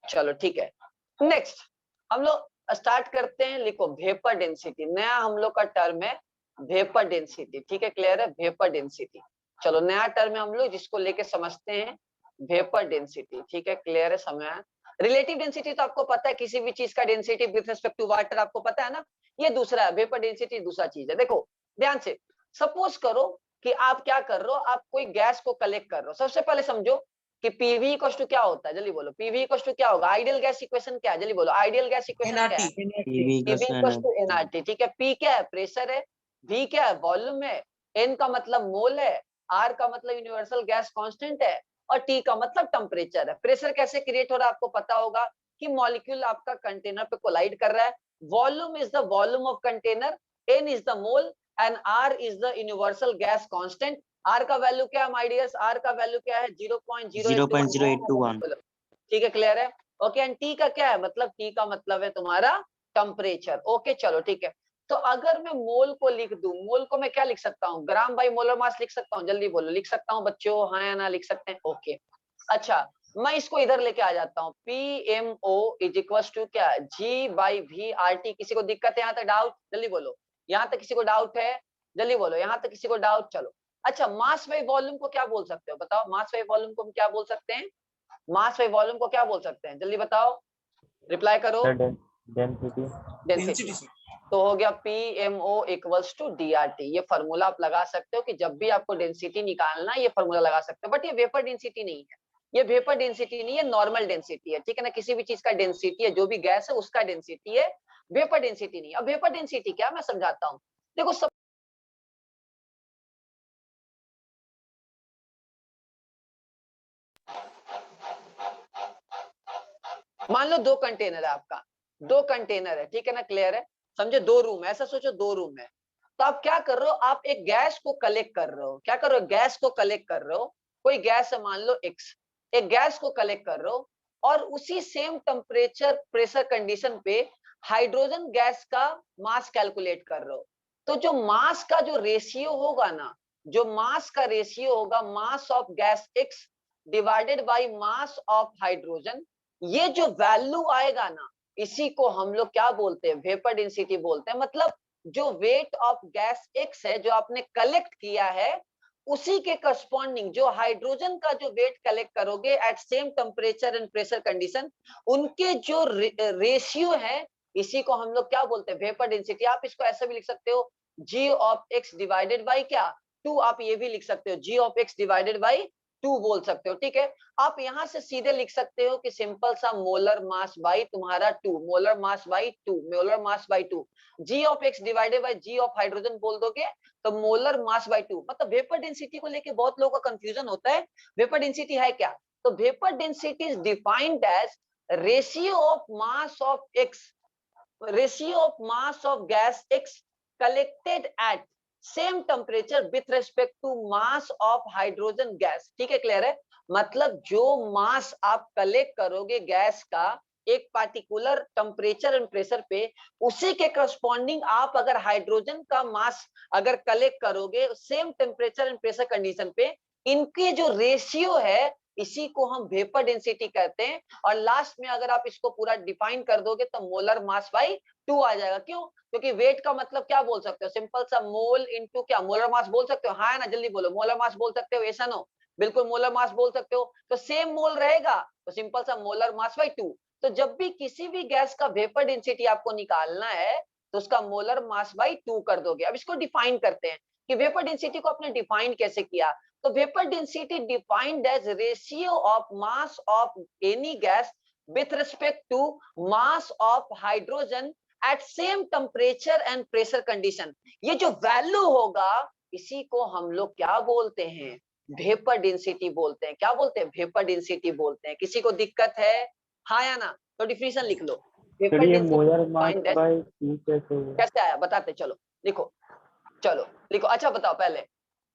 चलो ठीक है। नेक्स्ट हम लोग स्टार्ट करते हैं। लिखो वेपर डेंसिटी, नया हम लोग का टर्म है वेपर डेंसिटी। ठीक है, क्लियर है? वेपर डेंसिटी, चलो नया टर्म है हम लोग जिसको लेके समझते हैं वेपर डेंसिटी। ठीक है, क्लियर है? समय रिलेटिव डेंसिटी तो आपको पता है, किसी भी चीज का density with respect to water आपको पता है ना। ये दूसरा है, वेपर डेंसिटी दूसरा चीज है। देखो ध्यान से, सपोज करो कि आप क्या कर रहे हो, आप कोई गैस को कलेक्ट कर रहे हो। सबसे पहले समझो कि पीवी इक्वल टू क्या होता है, जल्दी बोलो। पीवी इक्वल टू क्या होगा? आइडियल गैस इक्वेशन क्या है, जल्दी बोलो। आइडियल गैस इक्वेशन क्या है? PV equal to NRT. ठीक है, पी क्या है? प्रेशर है। वी क्या है? वॉल्यूम है। एन का मतलब मोल है। आर का मतलब यूनिवर्सल गैस कांस्टेंट है। और टी का मतलब टेम्परेचर है। प्रेशर कैसे क्रिएट हो रहा है आपको पता होगा कि मॉलिक्यूल आपका कंटेनर पे कोलाइड कर रहा है। Volume is the volume of container, n is the mole and R is the universal gas constant. R का वैल्यू क्या है माय डियर्स? आर का वैल्यू क्या है? 0.0821। ठीक है, क्लियर है? ओके, एंड टी का क्या है? मतलब टी का मतलब है तुम्हारा टेम्परेचर। ओके चलो ठीक है। तो अगर मैं मोल को लिख दूं, मोल को मैं क्या लिख सकता हूँ? ग्राम बाई मोलर मास लिख सकता हूँ, जल्दी बोलो। लिख सकता हूँ बच्चों, हाँ या ना? लिख सकते हैं, ओके। अच्छा, मैं इसको इधर लेके आ जाता हूँ। PMO इज इक्वल टू क्या? G/V/RT। किसी को दिक्कत है यहाँ तक? डाउट? जल्दी बोलो। यहाँ तक किसी को डाउट है? जल्दी बोलो, यहाँ तक किसी को डाउट? चलो अच्छा, मास बाई वॉल्यूम को क्या बोल सकते हो? बताओ, मास बाई वॉल्यूम को हम क्या बोल सकते हैं? मास बाई वॉल्यूम को क्या बोल सकते हैं? जल्दी बताओ, रिप्लाई करो। डेंसिटी। तो हो गया PMO इक्वल्स टू DRT। ये फॉर्मूला आप लगा सकते हो कि जब भी आपको डेंसिटी निकालना है ये फॉर्मूला लगा सकते हो। बट ये वेपर डेंसिटी नहीं है, ये वेपर डेंसिटी नहीं है, नॉर्मल डेंसिटी है। ठीक है ना? किसी भी चीज का डेंसिटी है, जो भी गैस है उसका डेंसिटी है, वेपर डेंसिटी नहीं। अब वेपर डेंसिटी क्या, मैं समझाता हूँ। देखो सब मान लो दो कंटेनर है आपका, दो कंटेनर है, ठीक है ना? क्लियर है? समझे? दो रूम है, ऐसा सोचो दो रूम है। तो आप क्या कर रहे हो? आप एक गैस को कलेक्ट कर रहे हो। क्या कर रहे हो? गैस को कलेक्ट कर रहे हो। कोई गैस है मान लो एक्स, एक गैस को कलेक्ट कर रहे हो और उसी सेम टेम्परेचर प्रेशर कंडीशन पे हाइड्रोजन गैस का मास कैलकुलेट कर रहे हो। तो जो मास का जो रेशियो होगा ना, जो मास का रेशियो होगा, मास of gas x divided by mass of hydrogen, ये जो वैल्यू आएगा ना, इसी को हम लोग क्या बोलते हैं? वेपर डेंसिटी बोलते हैं। मतलब जो वेट ऑफ गैस एक्स है जो आपने कलेक्ट किया है, उसी के करस्पॉन्डिंग जो हाइड्रोजन का जो वेट कलेक्ट करोगे at same temperature and pressure condition, उनके जो रेशियो है, इसी को हम लोग क्या बोलते हैं? Vapour density. आप इसको ऐसे भी लिख सकते हो, जी ऑफ एक्स डिवाइडेड बाई क्या? 2। आप ये भी लिख सकते हो, जी ऑफ एक्स डिवाइडेड बाई 2 बोल सकते हो। ठीक है, आप यहां से सीधे लिख सकते हो कि सिंपल सा मोलर मास बाई तुम्हारा 2, molar mass by 2, molar mass by 2। G of x divided by G of hydrogen बोल दोगे तो मोलर मास बाई 2। मतलब वेपर डेंसिटी को लेके बहुत लोगों का कंफ्यूजन होता है, वेपर डेंसिटी है क्या? तो vapour density is defined as ratio of mass of x, ratio of mass of gas x collected at same temperature with respect to mass of hydrogen gas. ठीक है, क्लियर है? मतलब जो मास आप कलेक्ट करोगे गैस का एक पार्टिकुलर टेम्परेचर एंड प्रेशर पे, उसी के करस्पॉन्डिंग आप अगर हाइड्रोजन का मास अगर कलेक्ट करोगे same temperature and pressure condition पे, इनके जो रेशियो है इसी को हम वेपर डेंसिटी कहते हैं। और लास्ट में अगर आप इसको पूरा डिफाइन कर दोगे तो मोलर मास बाई 2 आ जाएगा। क्यों? क्योंकि वेट का मतलब क्या बोल सकते हो? सिंपल सा मोल इनटू क्या? मोलर मास बोल सकते हो, हाँ ना? जल्दी बोलो, मोलर मास बोल सकते हो, ऐसा नो? बिल्कुल मोलर मास बोल सकते हो। तो सेम मोल रहेगा तो सिंपल सा मोलर मास बाई 2। तो जब भी किसी भी गैस का वेपर डेंसिटी आपको निकालना है तो उसका मोलर मास बाई 2 कर दोगे। अब इसको डिफाइन करते हैं कि वेपर डेंसिटी को आपने डिफाइन कैसे किया। तो vapour density defined as ratio of mass of any gas with respect to mass of hydrogen at same temperature and pressure condition। ये जो वैल्यू होगा इसी को हम लोग क्या बोलते हैं? वेपर डेंसिटी बोलते हैं। क्या बोलते हैं? वेपर डेंसिटी बोलते हैं। किसी को दिक्कत है, हाँ या ना? तो डिफिनेशन लिख लो। वेपर डेंसिटी कैसे आया बताते, चलो लिखो, चलो लिखो। अच्छा बताओ पहले,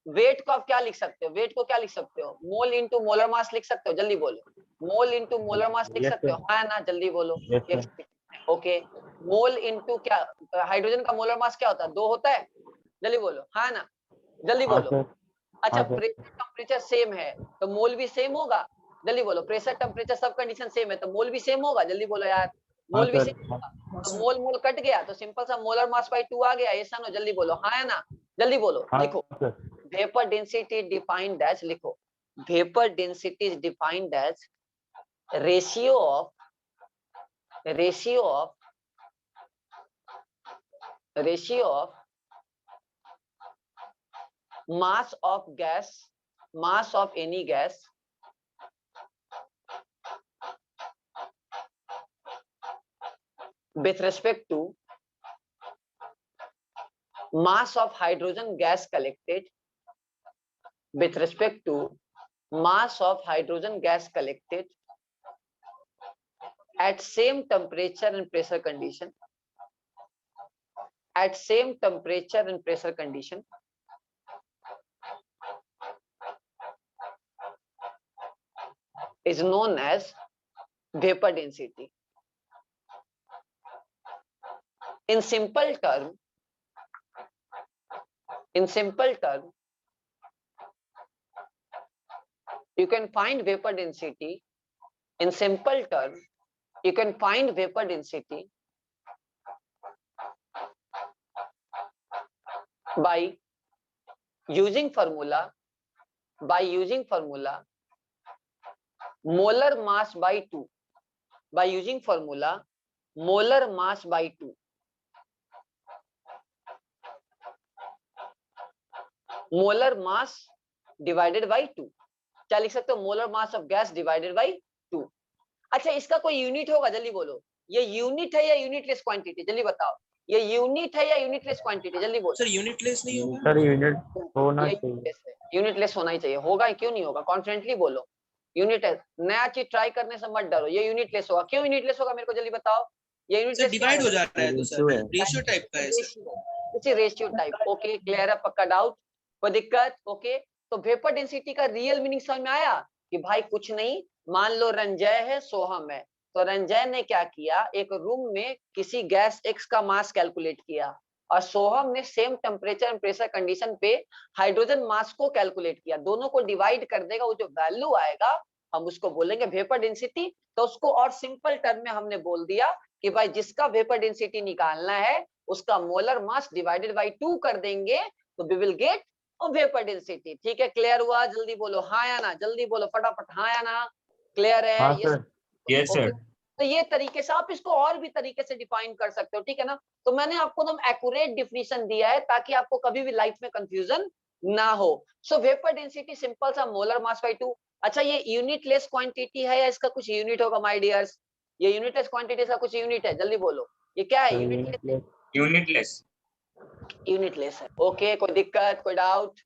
वेट को आप क्या लिख सकते हो? वेट को क्या लिख सकते हो? मोल इंटू मोलर मास लिख सकते हो, जल्दी बोलो। मोल इंटू मोलर मास लिख सकते हो, हाँ ना? जल्दी बोलो। ओके, मोल इंटू क्या? हाइड्रोजन का मोलर मास क्या होता है? 2 होता है, जल्दी बोलो, हाँ ना? जल्दी बोलो। अच्छा, प्रेशर टेम्परेचर सेम है तो मोल भी सेम होगा। जल्दी बोलो। प्रेशर टेम्परेचर सब कंडीशन सेम है तो मोल भी सेम होगा, जल्दी बोलो यार। मोल भी सेम होगा, तो मोल मोल कट गया तो सिंपल सा मोलर मास बाय 2 आ गया। ये नो, जल्दी बोलो हाँ या ना, जल्दी बोलो। लिखो वेपर डेंसिटी डिफाइंड एज, लिखो vapour density is defined as ratio of mass of any gas with respect to mass of hydrogen gas collected, with respect to mass of hydrogen gas collected at same temperature and pressure condition, at same temperature and pressure condition is known as vapor density. In simple term, you can find vapor density. In simple term, you can find vapor density by using formula, molar mass by 2, by using formula molar mass by 2, molar mass divided by 2। क्या लिख सकते हो? Molar mass of gas divided by 2। अच्छा, इसका कोई unit होगा? जल्दी बोलो, ये यूनिट है या यूनिटलेस क्वांटिटी? जल्दी बताओ, ये यूनिट है या यूनिटलेस क्वांटिटी? जल्दी बोलो। सर यूनिटलेस नहीं होगा? सर यूनिट होना चाहिए। यूनिटलेस होना ही चाहिए। होगा क्यों नहीं होगा? कॉन्फिडेंटली बोलो यूनिट है। नया चीज ट्राई करने से मत डरो, ये यूनिटलेस होगा। क्यों यूनिटलेस होगा मेरे को जल्दी बताओ। ये यूनिटलेस डिवाइड हो जा रहा है तो सर रेशियो टाइप का है sir. Ratio type. Okay, clear है? पक्का डाउट? कोई दिक्कत? ओके, तो वेपर डेंसिटी का रियल मीनिंग समझ में आया कि भाई कुछ नहीं, मान लो रंजय है, सोहम है, तो रंजय ने क्या किया, एक रूम में किसी गैस एक्स का मास कैलकुलेट किया और सोहम ने same temperature and pressure condition पे हाइड्रोजन मास को कैलकुलेट किया। दोनों को डिवाइड कर देगा, वो जो वैल्यू आएगा हम उसको बोलेंगे वेपर डेंसिटी। तो उसको और सिंपल टर्म में हमने बोल दिया कि भाई जिसका वेपर डेंसिटी निकालना है उसका मोलर मास डिवाइडेड बाय 2 कर देंगे तो we will get vapour density. ठीक है, क्लियर हुआ? जल्दी बोलो हाँ या ना, जल्दी बोलो फटाफट हाँ या ना। क्लियर है? Yes sir. तो ये तरीके से आप इसको और भी तरीके से डिफाइन कर सकते हो, ठीक है ना। तो मैंने आपको एकदम एक्यूरेट डिफिनीशन दिया है ताकि आपको कभी भी लाइफ में कंफ्यूजन ना हो। सो वेपर डेंसिटी सिंपल सा मोलर मास बाय 2। अच्छा, ये यूनिटलेस क्वांटिटी है या इसका कुछ यूनिट होगा माय डियर्स? ये यूनिटलेस क्वांटिटी का कुछ यूनिट है? जल्दी बोलो, ये क्या है? यूनिटलेस है। ओके, कोई दिक्कत, कोई डाउट?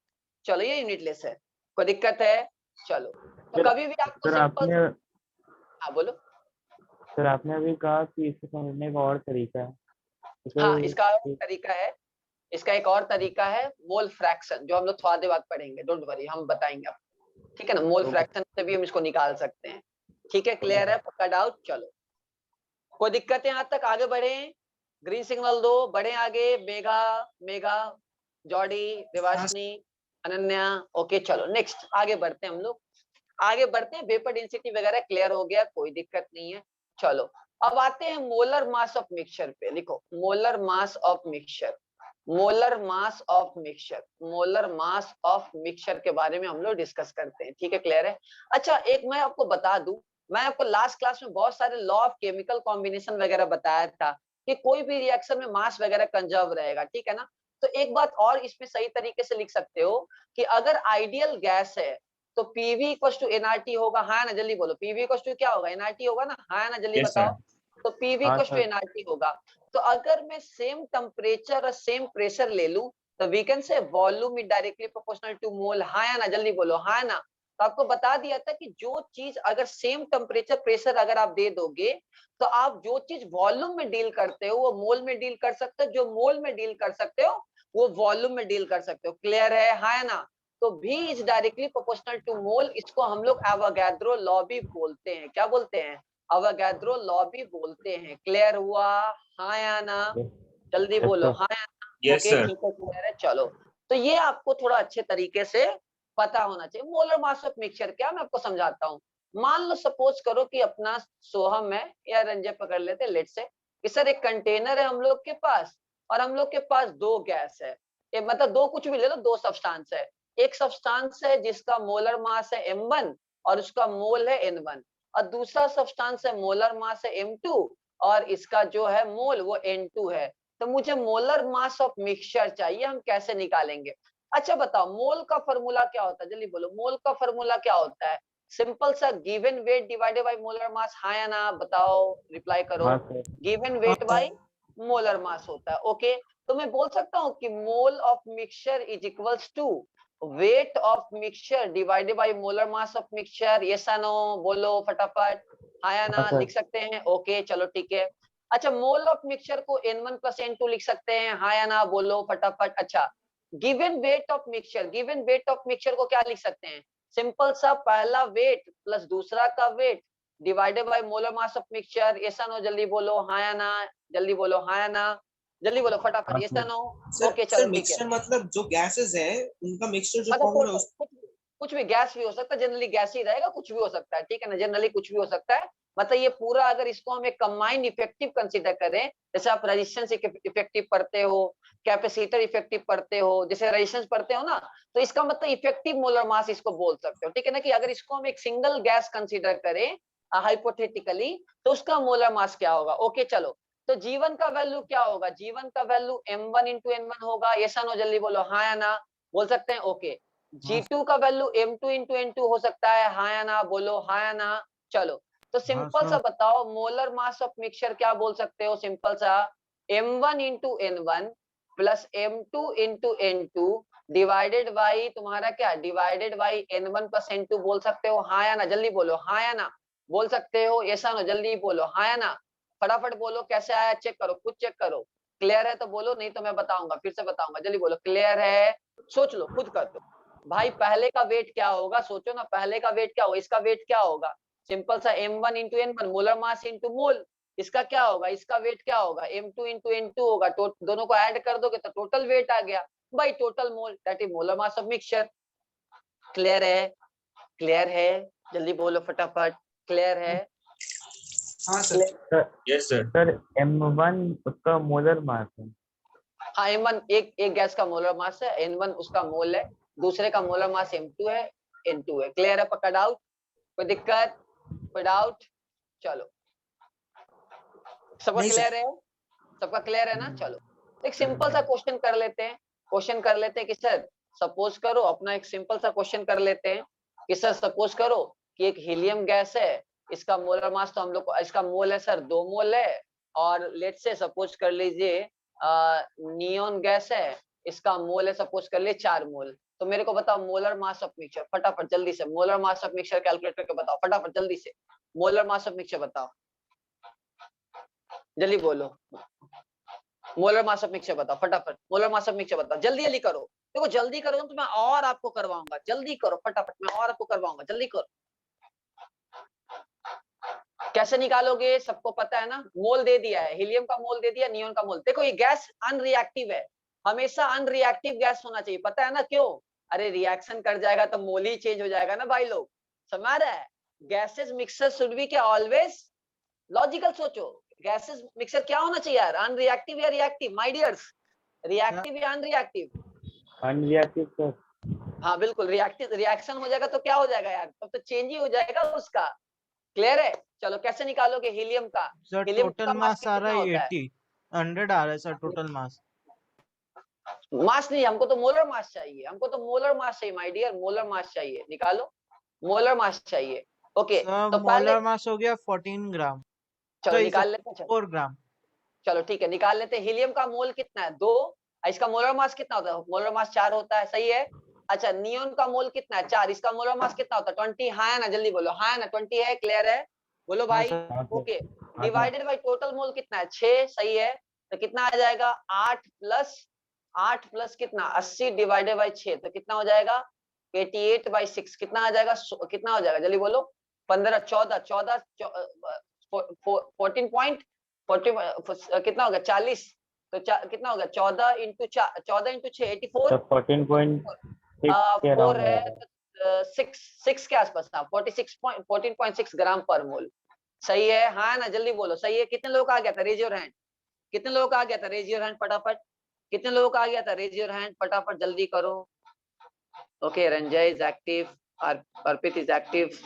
चलो, ये यूनिटलेस है, कोई दिक्कत है? चलो, तो कभी भी आपको सिंपल, हाँ बोलो। सर आपने अभी कहा कि इसको समझने का और तरीका है। हाँ, इसका और तरीका है, इसका एक और तरीका है मोल फ्रैक्शन, जो हम लोग थोड़ा देर बाद पढ़ेंगे। डोंट वरी, हम बताएंगे आपको, ठीक है ना। मोल फ्रैक्शन से भी हम इसको निकाल सकते हैं। ठीक है, क्लियर है? पक्का डाउट? चलो, कोई दिक्कत है? यहाँ तक आगे बढ़े? ग्रीन सिग्नल दो, बढ़े आगे। मेगा, जॉडी, देवाशिनी, अनन्या। ओके, चलो नेक्स्ट आगे बढ़ते हैं हम लोग। आगे बढ़ते हैं, वेपर डेंसिटी वगैरह क्लियर हो गया, कोई दिक्कत नहीं है। चलो, अब आते हैं मोलर मास ऑफ मिक्सचर पे। लिखो molar mass of mixture, molar mass of mixture, molar mass of mixture के बारे में हम लोग डिस्कस करते हैं। ठीक है, क्लियर है? अच्छा, एक मैं आपको बता दूं, मैं आपको लास्ट क्लास में बहुत सारे लॉ ऑफ केमिकल कॉम्बिनेशन वगैरह बताया था कि कोई भी रिएक्शन में मास वगैरह कंजर्व रहेगा, ठीक है ना। तो एक बात और इसमें सही तरीके से लिख सकते हो कि अगर आइडियल गैस है तो पीवी इक्वल टू एनआरटी होगा। हाँ ना, जल्दी बोलो। पीवी इक्वल टू क्या होगा? एनआरटी होगा ना? हाँ ना, जल्दी बताओ। तो पीवी इक्वल टू एनआरटी होगा। तो अगर मैं सेम टेम्परेचर और सेम प्रेशर ले लूं तो we can say volume is directly proportional to mole. हाँ या ना, जल्दी बोलो हाँ ना। तो आपको बता दिया था कि जो चीज अगर सेम टेम्परेचर प्रेशर अगर आप दे दोगे तो आप जो चीज वॉल्यूम में डील करते हो वो मोल में डील कर सकते हो, जो मोल में डील कर सकते हो वो वॉल्यूम में डील कर सकते हो। क्लियर है? हाँ या ना। तो V is directly proportional to mole. इसको हम लोग एवोगाड्रो लॉ भी बोलते हैं। क्या बोलते हैं? एवोगाड्रो लॉ भी बोलते हैं। क्लियर हुआ? हाँ या ना, जल्दी बोलो हाँ या ना। ओके, ठीक है, क्लियर है। चलो, तो ये आपको थोड़ा अच्छे तरीके से पता होना चाहिए। मोलर मास ऑफ मिक्सचर क्या, मैं आपको समझाता हूँ। मान लो सपोज करो कि अपना सोहम है या रंजय पकड़ लेते लेट से कि सर एक कंटेनर है हम लोग के पास और हम लोग के पास दो गैस है, मतलब दो कुछ भी ले लो, दो सब्सटेंस है। एक सब्सटेंस है जिसका मोलर मास है m1 और उसका मोल है n1, और दूसरा सब्सटेंस है मोलर मास है m2 और इसका जो है मोल वो n2 है। तो मुझे मोलर मास ऑफ मिक्सचर चाहिए, हम कैसे निकालेंगे? अच्छा बताओ मोल का फॉर्मूला क्या होता है, जल्दी बोलो मोल का फॉर्मूला क्या होता है? सिंपल सा given weight divided by molar mass, हाँ या ना बताओ, रिप्लाई करो। हाँ sir. Given weight by molar mass होता है। ओके, तो मैं बोल सकता हूँ कि mole of mixture is equals to weight of mixture divided by molar mass of mixture. Yes या नो बोलो फटाफट, हाँ या ना सर। लिख सकते हैं? ओके चलो ठीक है। अच्छा मोल ऑफ मिक्सचर को n1 प्लस n2 लिख सकते हैं, हाँ या ना बोलो फटाफट। अच्छा given weight of mixture, given weight of mixture को क्या लिख सकते हैं? सिंपल सा पहला वेट प्लस दूसरा का wait divided by molar mass of mixture. Yes या नो जल्दी बोलो, हाँ या ना जल्दी बोलो, हाँ या ना जल्दी बोलो फटाफट, हाँ यस या sir. No. Sir okay sir चलो ठीक है, मिक्सचर मतलब जो गैसेस है उनका मिक्सचर जो मतलब फॉर्मूला कुछ भी गैस भी हो सकता है, जनरली गैस ही रहेगा, कुछ भी हो सकता है, ठीक है ना, जनरली कुछ भी हो सकता है। मतलब ये पूरा अगर इसको हम एक कंबाइंड इफेक्टिव कंसीडर करें, जैसे आप रेजिस्टेंस इफेक्टिव पढ़ते हो, कैपेसिटर इफेक्टिव पढ़ते हो, जैसे रेजिस्टेंस पढ़ते हो ना, तो इसका मतलब इफेक्टिव मोलर मास इसको बोल सकते हो, ठीक है ना, कि अगर इसको हम एक सिंगल गैस कंसीडर करें हाइपोथेटिकली तो उसका मोलर मास क्या होगा। ओके चलो, तो जीवन का वैल्यू क्या होगा? जीवन का वैल्यू m1 इंटू n1 होगा। ये नो जल्दी बोलो, हाँ या ना बोल सकते हैं? ओके, G2 का वैल्यू m2 इंटू n2 हो सकता है, हाँ या ना बोलो, हाँ या ना। चलो तो सिंपल सा बताओ मोलर मास ऑफ मिक्सचर क्या बोल सकते हो? सिंपल सा m1 into n1 plus m2 into n2 divided by तुम्हारा क्या, divided by n1 plus n2 बोल सकते हो, हाँ या ना जल्दी बोलो, हाँ या ना बोल सकते हो? ऐसा ना जल्दी बोलो, हाँ या ना फटाफट बोलो। कैसे आया चेक करो, खुद चेक करो। क्लियर है तो बोलो, नहीं तो मैं बताऊंगा, फिर से बताऊंगा, जल्दी बोलो क्लियर है। सोच लो, खुद कर दो भाई। पहले का वेट क्या होगा, सोचो ना, पहले का वेट क्या होगा, इसका वेट क्या होगा? सिंपल सा m1 into n1 molar mass into मोल। इसका क्या होगा, इसका वेट क्या होगा? m2 इंटू n2 होगा, दोनों को ऐड कर दोगे तो टोटल वेट आ गया भाई, total mole that is molar mass of mixture. Clear है? क्लियर है? जल्दी बोलो फटाफट, क्लियर है? हाँ sir. Yes sir. Sir m1 उसका मोलर मास है। हाँ m1 एक गैस का मोलर मास है, n1 उसका मोल है, दूसरे का मोलर मास m2 है, n2 है। क्लियर है? पक्का डाउट? कोई दिक्कत, कोई डाउट? चलो सबका नहीं क्लियर सर। है? सबका क्लियर है ना? चलो एक सिंपल सा क्वेश्चन कर लेते हैं, क्वेश्चन कर लेते हैं कि सर सपोज करो, अपना एक सिंपल सा क्वेश्चन कर लेते हैं कि सर सपोज करो कि एक हीलियम गैस है, इसका मोलर मास तो हम लोग को, इसका मोल है सर 2 मोल है, और लेट से सपोज कर लीजिए नियोन गैस है, इसका मोल है सपोज कर लीजिए 4 मोल। तो मेरे को बताओ मोलर मास ऑफ मिक्सचर, फटाफट जल्दी से molar mass of mixture calculate करके बताओ, फटाफट जल्दी से मोलर मास ऑफ मिक्सचर बताओ, जल्दी बोलो। मोलर मास ऑफ मिक्सचर बताओ फटाफट, मोलर मास ऑफ मिक्सचर बताओ, जल्दी जल्दी करो। देखो जल्दी करो तो मैं और आपको करवाऊंगा, जल्दी करो फटाफट, मैं और आपको करवाऊंगा, जल्दी करो। कैसे निकालोगे? सबको पता है ना, मोल दे दिया है, हीलियम का मोल दे दिया, नियोन का मोल। देखो ये गैस अनरिएक्टिव है, हमेशा अनरिएक्टिव गैस होना चाहिए, पता है ना क्यों? अरे रिएक्शन कर जाएगा तो मोल ही चेंज हो जाएगा ना भाई लोग, समझ रहा है? गैसेस मिक्सर शुड बी क्या ऑलवेज लॉजिकल। सोचो गैसेस मिक्सर क्या होना चाहिए यार, अनरिएक्टिव या रिएक्टिव माय डियर्स? रिएक्टिव या अनरिएक्टिव? Unreactive sir. हाँ बिल्कुल, रिएक्टिव, रिएक्शन हो जाएगा तो क्या हो जाएगा यार, तब तो चेंज ही हो जाएगा उसका। क्लियर है? चलो कैसे निकालोगे हीलियम का? सर हीलियम टोटल का मास मास आ रहा कितना है होता है? 80, 100 आ रहा है सर टोटल मास। मास नहीं, हमको तो मोलर मास चाहिए, हमको तो मोलर मास चाहिए माय डियर, मोलर मास चाहिए, निकालो मोलर मास चाहिए। ओके सर तो पहले मोलर मास हो गया 14 ग्राम, चलो सॉरी सर निकाल लेते हैं, 4 ग्राम। चलो ठीक है निकाल लेते हैं। हीलियम का मोल कितना है? 2। इसका मोलर मास कितना होता है? मोलर मास 4 होता है, सही है। अच्छा नियोन का मोल कितना है? 4। इसका मोलर मास कितना होता है? 20। हाँ है ना, जल्दी बोलो, हाँ है ना, 20 है। क्लियर है? बोलो हाँ भाई। सर। हाँ सर। ओके, हाँ sir. Divided by total mole कितना है? 6, सही है। तो कितना आ जाएगा? 8 प्लस कितना, 80 डिवाइडेड बाई 6 तो कितना हो जाएगा? 88/6 कितना आ जाएगा? कितना हो जाएगा जल्दी बोलो? 15, 14, 14 कितना होगा? 40। तो कितना होगा? 14 इंटू 14 इंटू 6 तो 84। 14.6 के 4 अराउंड है आएगा। 6 के आसपास था, 14.6 ग्राम पर मोल। सही है, हाँ ना, जल्दी बोलो सही है। कितने लोगों का आ गया था, रेज योर हैंड। कितने लोगों का आ गया था, रेज योर हैंड फटाफट। कितने लोगों का आ गया था, रेज योर हैंड फटाफट, जल्दी करो। Okay, Ranjay is active, Arpit is active.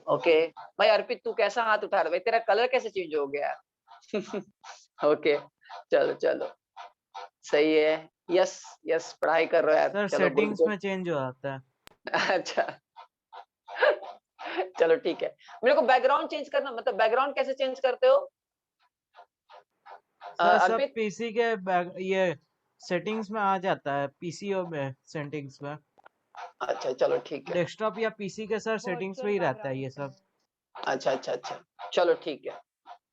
Okay भाई, अर्पित तू कैसा हाथ उठा रहा है भाई, तेरा कलर कैसे चेंज हो गया। ओके चलो चलो, सही है। यस यस, पढ़ाई कर रहे हो यार, सर चलो गुड सेटिंग्स गुड। में चेंज हो जाता है। अच्छा चलो ठीक है। मेरे को बैकग्राउंड चेंज करना, मतलब बैकग्राउंड कैसे चेंज करते हो सर सब अर्पित? पीसी के ये सेटिंग्स में आ जाता है, पीसीओ में सेटिंग्स में। अच्छा चलो ठीक है। डेस्कटॉप या पीसी के सर सेटिंग्स में ही रहता है ये सब। अच्छा अच्छा अच्छा, चलो ठीक है,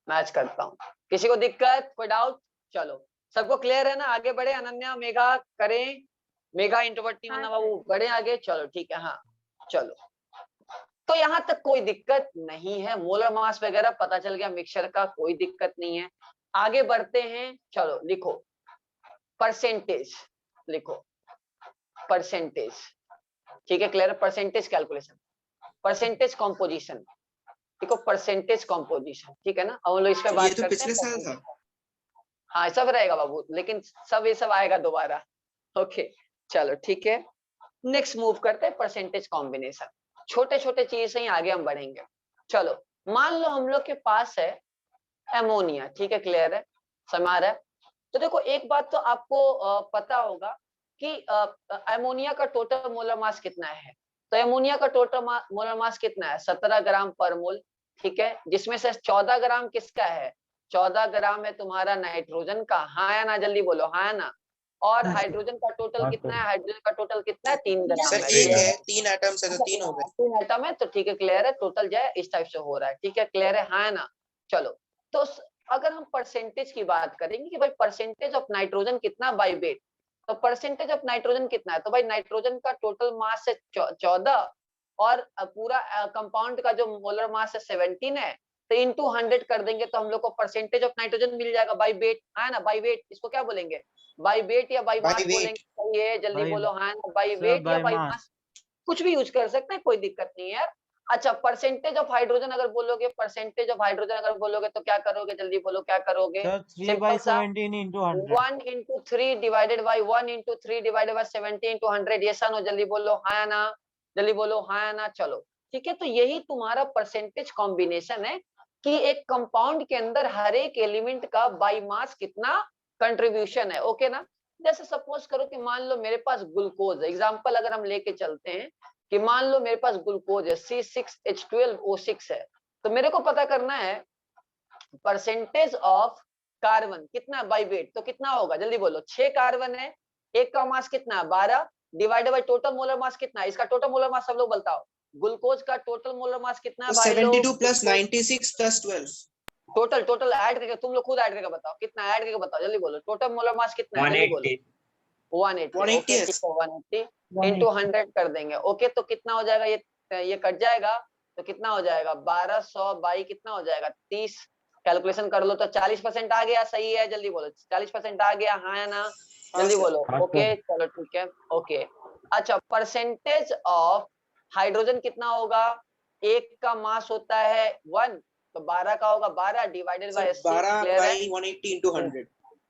मैच करता हूँ। किसी को दिक्कत, कोई डाउट? चलो सबको क्लियर है ना, आगे बढ़े। अनन्या, मेघा करें, मेघा इंट्रोवर्ट नहीं होना बाबू, बढ़े आगे। चलो ठीक है, हाँ चलो। तो यहाँ तक कोई दिक्कत नहीं है, मोलर मास वगैरह पता चल गया, मिक्सचर का कोई दिक्कत नहीं है। आगे बढ़ते हैं, चलो लिखो परसेंटेज, लिखो परसेंटेज। ठीक है, clear? Percentage calculation, percentage composition, देखो परसेंटेज कॉम्पोजिशन, ठीक है ना। अब हम लोग इस पे ये बात तो करते पिछले साल हैं। था। हाँ सब रहेगा बाबू, लेकिन सब ये सब आएगा दोबारा। ओके चलो ठीक है, नेक्स्ट मूव करते हैं परसेंटेज कॉम्बिनेशन। छोटे छोटे चीज से ही आगे हम बढ़ेंगे। चलो मान लो हम लोग के पास है एमोनिया, ठीक है, क्लियर है, समझ आ रहा है। तो देखो एक बात तो आपको पता होगा कि एमोनिया का टोटल मोलर मास कितना है। तो एमोनिया का टोटल मोलर मास कितना है, 17 ग्राम पर मोल, ठीक है, जिसमें से 14 ग्राम किसका है, 14 ग्राम है तुम्हारा नाइट्रोजन का, हाँ या ना, जल्दी बोलो हाँ या ना। और हाँ सर। हाइड्रोजन का टोटल हाँ कितना सर। है, हाइड्रोजन का टोटल कितना है, 3 ग्राम सर है। एक क्लियर है, है? 3 एटम्स है तो 3 हो गए। 3 आइटम है तो ठीक है, क्लियर है, टोटल जो है इस टाइप से हो रहा है, ठीक है, क्लियर है, हाँ या ना। चलो तो अगर हम परसेंटेज की बात करेंगे कि भाई परसेंटेज ऑफ नाइट्रोजन कितना बाई वेट, तो परसेंटेज ऑफ नाइट्रोजन कितना है, तो भाई नाइट्रोजन का टोटल मास है 14 और पूरा कंपाउंड का जो मोलर मास है 17 है, तो इनटू 100 कर देंगे तो हम लोग को परसेंटेज ऑफ नाइट्रोजन मिल जाएगा बाई वेट, है ना, बाई वेट। इसको क्या बोलेंगे, बाई वेट या बाई बाय मास वेट। बोलेंगे, सही है, जल्दी बाई बोलो हाँ या ना, बाई सर वेट या बाय बाई मास। मास, कुछ भी यूज कर सकते हैं, कोई दिक्कत नहीं है यार। अच्छा परसेंटेज ऑफ हाइड्रोजन अगर बोलोगे, परसेंटेज ऑफ हाइड्रोजन अगर बोलोगे तो क्या करोगे, जल्दी बोलो क्या करोगे। सर 3 सिंपल बाई सा, 17 into 100। 1 into 3 divided by 1 into 3 divided by 70 into 100, ये सन हो, जल्दी बोलो हाँ या ना, जल्दी बोलो हाँ या ना। चलो ठीक है, तो यही तुम्हारा परसेंटेज कॉम्बिनेशन है कि एक कंपाउंड के अंदर हर एक एलिमेंट का बाई मास कितना कंट्रीब्यूशन है, ओके ना। जैसे सपोज करो कि मान लो मेरे पास ग्लूकोज है, एग्जांपल अगर हम लेके चलते हैं कि मान लो मेरे पास ग्लूकोज है C6H12O6 है, तो मेरे को पता करना है परसेंटेज ऑफ कार्बन कितना बाई वेट, तो कितना होगा, जल्दी बोलो। 6 कार्बन है, एक का मास कितना है 12 divided by total molar mass कितना है, इसका टोटल मोलर मास सब लोग बताओ। ग्लूकोज का टोटल मोलर मास कितना है तो भाई 72 लोग, plus 96 plus 12। Total total add करके तुम लोग खुद ऐड करके बताओ, कितना ऐड करके बताओ, जल्दी बोलो, टोटल मोलर मास कितना है, जल्दी बोलो। 180, 180 ओके है। ठीक है, 180 इंटू 100 कर देंगे, ओके, तो कितना हो जाएगा, ये कट जाएगा, तो कितना हो जाएगा 1200 बाई कितना हो जाएगा 30, कैलकुलेशन कर लो तो 40% आ गया, सही है, जल्दी बोलो 40% आ गया, हाँ या ना, हाँ जल्दी सर। बोलो, हाँ ओके सर। चलो ठीक है, ओके। अच्छा परसेंटेज ऑफ हाइड्रोजन कितना होगा, एक का मास होता है 1, तो 12 का होगा 12 डिवाइडेड सर बाई 80, 12 क्लियर है, बाई 180 इंटू 100।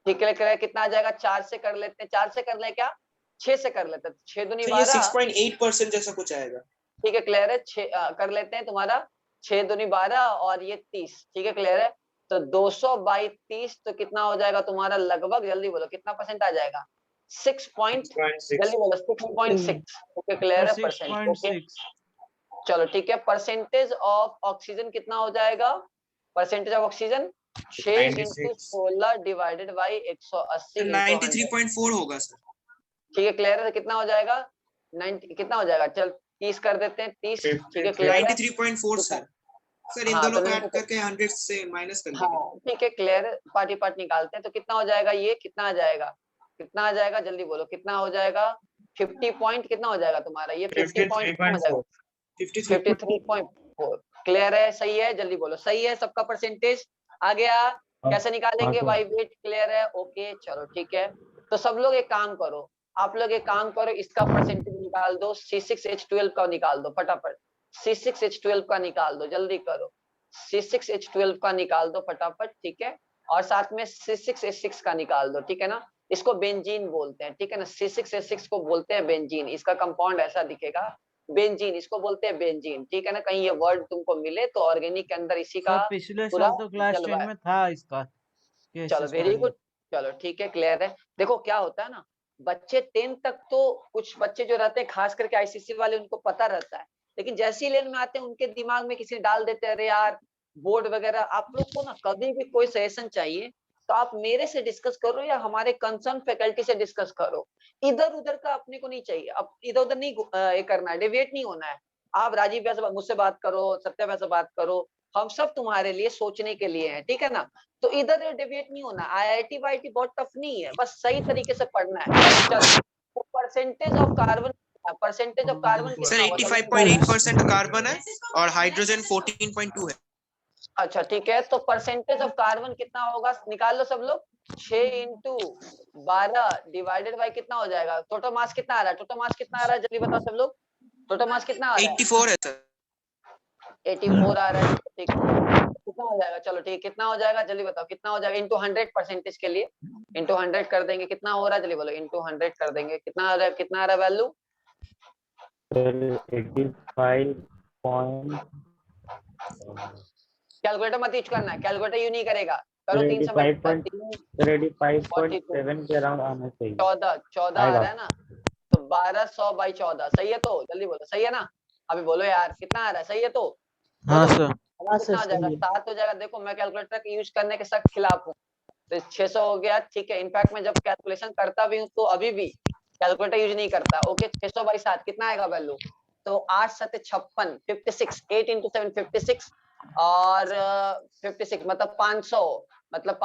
ठीक है, क्लियर, कितना आ जाएगा, 4 से कर लेते हैं, 4 से कर ले क्या, 6 से कर लेते हैं, 6 दूनी तो ये 12, 6.8% जैसा कुछ आएगा। ठीक है, क्लियर है, 6 कर लेते हैं तुम्हारा, 6 दूनी 12 और ये 30, ठीक है, क्लियर है। तो 200 बाई 30 तो कितना हो जाएगा तुम्हारा, लगभग जल्दी बोलो कितना परसेंट आ जाएगा, 6 पॉइंट, 6.6। जल्दी बोलो 6.6, ओके क्लियर है, सर परसेंट, ओके 6.6। चलो ठीक है। परसेंटेज ऑफ ऑक्सीजन कितना हो जाएगा, percentage of oxygen 6 into 96। 16 divided by 180 तो इंटू 100, 93.4 होगा सर। ठीक है, क्लियर है, कितना हो जाएगा 90, कितना हो जाएगा, चल 30 कर देते हैं, 30, ठीक है, क्लियर है, 93.4 सर। सर इन हाँ दोनों तो को ऐड करके 100 से माइनस कर देंगे। हाँ ठीक है, क्लियर, पार्टी पार्ट निकालते हैं, तो कितना हो जाएगा, ये कितना आ जाएगा, कितना आ जाएगा, जल्दी बोलो कितना हो जाएगा, 50 पॉइंट कितना हो जाएगा तुम्हारा, ये 50 पॉइंट कितना हो जाएगा, 53। 53.4, क्लियर है, सही है, जल्दी बोलो सही है, सबका परसेंटेज आ गया, हाँ कैसे निकालेंगे सर। बाई वेट, क्लियर है, ओके चलो ठीक है। तो सब लोग एक काम करो, आप लोग एक काम करो, इसका परसेंटेज निकाल दो, C6H12 का निकाल दो फटाफट, C6H12 का निकाल दो, जल्दी करो, C6H12 का निकाल दो फटाफट, ठीक है, और साथ में C6H6 का निकाल दो, ठीक है ना, इसको बेंजीन बोलते हैं, ठीक है ना, C6H6 को बोलते हैं बेंजीन, इसका कंपाउंड ऐसा दिखेगा, बेंजीन, इसको बोलते हैं बेंजीन, ठीक है ना, कहीं ये वर्ड तुमको मिले तो ऑर्गेनिक के अंदर इसी का सर पिछले पूरा साल तो क्लास जलवा 10 है। में था इसका चलो केसेस वेरी वाली। गुड, चलो ठीक है, क्लियर है। देखो क्या होता है ना, बच्चे 10 तक तो कुछ बच्चे जो रहते हैं खास करके आईसीसी वाले उनको पता रहता है, लेकिन जैसी लेन में आते हैं उनके दिमाग में किसी ने डाल देते हैं, अरे यार बोर्ड वगैरह। आप लोग को ना कभी भी कोई सजेशन चाहिए तो आप मेरे से डिस्कस करो या हमारे कंसर्न फैकल्टी से डिस्कस करो, इधर उधर का अपने को नहीं चाहिए, अब इधर उधर नहीं ये करना है, डेविएट नहीं होना है। आप राजीव भैया से मुझसे बात करो, सत्या भैया से बात करो, हम सब तुम्हारे लिए सोचने के लिए हैं, ठीक है ना, तो इधर डेविएट नहीं होना। आईआईटी वाईटी बहुत टफ नहीं है, बस सही तरीके से पढ़ना है। चलो percentage of carbon, percentage of carbon sir कितना होगा? 85.8% कार्बन है और हाइड्रोजन 14.2 है। अच्छा ठीक है, तो परसेंटेज ऑफ कार्बन कितना होगा निकाल लो सब लोग, 6 इंटू 12 डिवाइडेड बाई कितना हो जाएगा? टोटल मास कितना आ रहा है? टोटल मास कितना आ रहा है जल्दी बताओ सब लोग, टोटल मास कितना आ रहा है? 84 है सर। 84 आ रहा है, ठीक है, कितना हो जाएगा? चलो ठीक है, कितना हो जाएगा जल्दी बताओ, कितना हो जाएगा? इंटू 100 परसेंटेज के लिए इंटू 100 कर देंगे, कितना हो रहा है जल्दी बोलो, इंटू 100 कर देंगे, कितना आ रहा है, कितना आ रहा है वैल्यू? 85 पॉइंट कैलकुलेटर मत यूज करना है, कैलकुलेटर यूज नहीं करेगा, करो 3 से 85.7 के अराउंड आना चाहिए। 14 आ रहा है ना, तो 1200 बाई 14 सही है, तो जल्दी बोलो सही है ना, अभी बोलो यार कितना आ रहा है, सही है तो हाँ बोलो सर। कितना हो जाएगा? 7 हो जाएगा। देखो मैं कैलकुलेटर के यूज करने के सख्त खिलाफ हूँ, तो 600 हो गया, ठीक है, इनफैक्ट मैं जब कैलकुलेशन करता भी हूँ तो अभी भी कैलकुलेटर यूज नहीं करता। ओके 600 बाई 7 कितना आएगा वैल्यू? तो 8 7 56, 56, 8 इंटू 7 56, और 56 मतलब 500, मतलब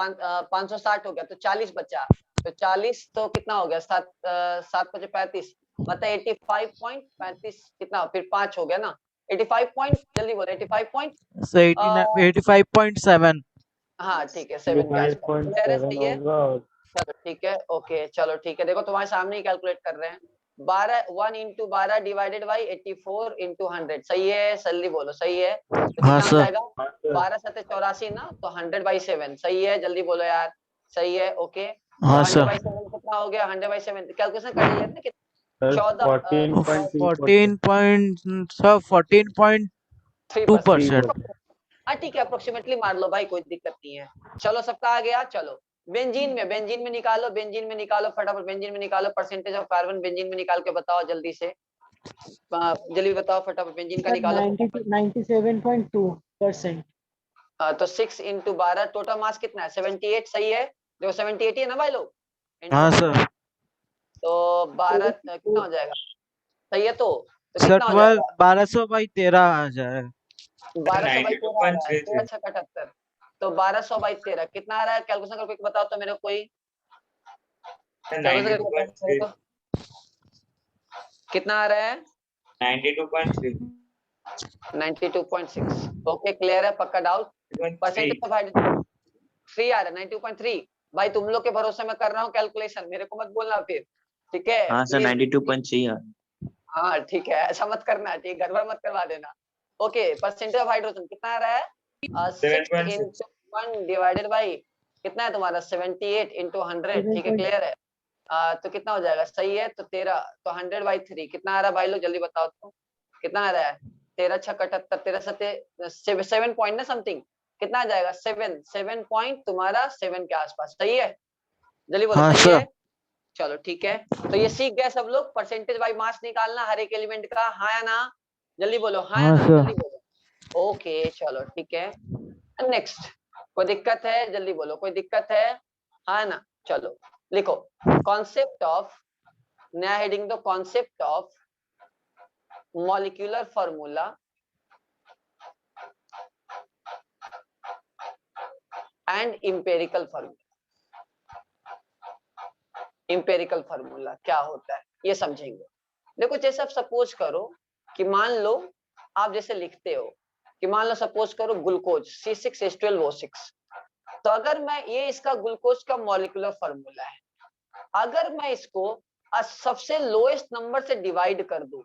560 हो गया, तो 40 बचा, तो 40 तो कितना हो गया? 7 7 5 35, मतलब 85.35 कितना, फिर 5 हो गया ना, 85 पॉइंट, जल्दी बोलो 85 पॉइंट, 85.7। हाँ ठीक है 7 के आसपास, क्लियर है, 85.7 सही है, होगा। चलो ठीक है, ओके चलो ठीक है। देखो तुम्हारे सामने ही कैलकुलेट कर रहे हैं, 1 इंटू 12 डिवाइडेड बाई 84 इंटू 100, सही है, जल्दी बोलो सही है, तो हाँ कितना हो सर। जाएगा? 12 7 84 ना, तो 100 बाई 7, सही है, जल्दी बोलो यार, सही है, ओके, तो हाँ 100 सर। बाई 7 कितना हो गया? 100 बाई 7 कैलकुलेशन कर लेते हैं कितना? 14.2%। हाँ ठीक है, अप्रोक्सीमेटली मार लो भाई, कोई दिक्कत नहीं है। चलो सबका आ गया, चलो बेंजीन में निकालो, बेंजीन में निकालो फटाफट, बेंजीन में निकालो परसेंटेज ऑफ कार्बन, बेंजीन में निकाल के बताओ जल्दी से, जल्दी बताओ फटाफट, बेंजीन का निकालो। 97.2%। तो 6 इंटू 12 टोटल मास कितना है? 78, सही है, देखो 78 ही है ना भाई लोग, हाँ सर। तो 12 कितना हो जाएगा? सही है, तो सर कितना हो जाएगा? 1200/13 आ जाए। 1200 बाई 13 आ रहा है, 1378, तो 1200 बाई 13 कितना आ रहा है? कैलकुलेशन करके बताओ तो मेरे को कोई, कैलकुलेशन करके बताओ मेरे को, कितना आ रहा है? 92.3। 92.6, ओके क्लियर है, पक्का डाउट? परसेंटेज ऑफ हाइड्रोजन 3 आ रहा है, 92.3, भाई तुम लोग के भरोसे में कर रहा हूँ कैलकुलेशन, मेरे को मत बोलना फिर, ठीक है? हाँ सर 92.3 है। हाँ ठीक है, ऐसा मत करना, ठीक, गड़बड़ मत करवा देना। ओके परसेंटेज ऑफ हाइड्रोजन कितना आ रहा है? 6 इंटू 1 डिवाइडेड बाई कितना है तुम्हारा? 78 इंटू 100, ठीक है, क्लियर है, तो कितना हो जाएगा? सही है, तो 13, तो 100 बाई 3 कितना आ रहा है भाई लोग, जल्दी बताओ तो कितना आ रहा है? 13 6 78, 13 7 7 पॉइंट ना समथिंग, कितना आ जाएगा? 7 पॉइंट तुम्हारा 7 के आसपास, सही है, जल्दी बोलो हाँ सही सर। है, चलो ठीक है, तो ये सीख गए सब लोग, परसेंटेज बाई मास निकालना हर एक एलिमेंट का, हाँ या ना, जल्दी बोलो हाँ या हाँ ना, सर। जल्दी बोलो, ओके चलो ठीक है। नेक्स्ट, कोई दिक्कत है? जल्दी बोलो, कोई दिक्कत है? हाँ ना, चलो लिखो, कॉन्सेप्ट ऑफ, नया हेडिंग दो, concept of molecular formula and empirical formula. Empirical formula क्या होता है ये समझेंगे। देखो जैसे आप सपोज करो कि मान लो आप जैसे लिखते हो कि मान लो सपोज करो ग्लूकोज C6H12O6, तो अगर मैं ये इसका ग्लूकोज का मॉलिक्यूलर फॉर्मूला है, अगर मैं इसको सबसे लोएस्ट नंबर से डिवाइड कर दूं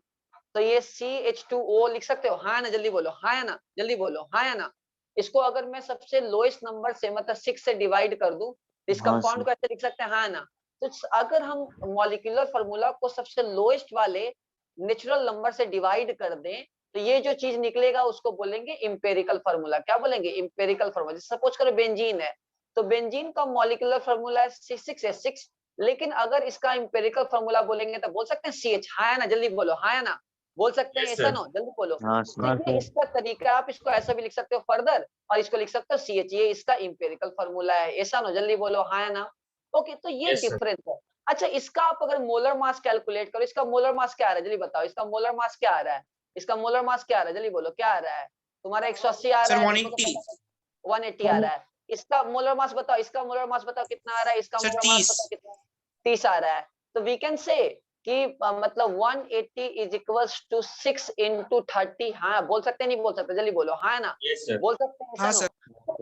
तो ये CH2O लिख सकते हो, हाँ ना, जल्दी बोलो, हाँ या ना, जल्दी बोलो, हाँ या ना। इसको अगर मैं सबसे लोएस्ट नंबर से मतलब 6 से डिवाइड कर दूं तो इस हाँ कंपाउंड सर। को ऐसे लिख सकते हैं, हाँ ना। तो अगर हम मॉलिक्यूलर फार्मूला को सबसे लोएस्ट वाले नेचुरल नंबर से डिवाइड कर दें तो ये जो चीज निकलेगा उसको बोलेंगे इंपेरिकल फार्मूला। क्या बोलेंगे? Empirical formula. सपोज करो बेंजीन है तो बेंजीन का मॉलिक्यूलर फार्मूला है C6H6, लेकिन अगर इसका इंपेरिकल फार्मूला बोलेंगे तो बोल सकते हैं CH। हाँ या ना, जल्दी बोलो, हाँ या ना, बोल सकते हैं, ऐसा ना, जल्दी बोलो। हाँ तो सर। हाँ ये सर। इसका तरीका, आप इसको ऐसा भी लिख सकते हो फर्दर और इसको लिख सकते हो CH, ये इसका इंपेरिकल फार्मूला है, ऐसा ना, जल्दी बोलो, हाँ या ना। ओके, तो ये डिफरेंस है। अच्छा, इसका आप अगर मोलर मास कैलकुलेट करो, इसका मोलर मास क्या आ रहा है, जल्दी बताओ, इसका मोलर मास क्या आ रहा है, इसका मोलर मास क्या आ रहा है, जल्दी बोलो, क्या आ रहा है? तुम्हारा 180 आ रहा सर है, 180 180 आ रहा है। इसका मोलर मास बताओ, इसका मोलर मास बताओ कितना आ रहा है, इसका सर मोलर मास 30 बताओ कितना, 30 आ रहा है। तो वी कैन से कि मतलब 180 इज इक्वल्स टू 6 into 30। हाँ बोल सकते हैं, नहीं बोल सकते, जल्दी बोलो, हाँ ना, बोल सकते हैं, ऐसा हाँ no. Sir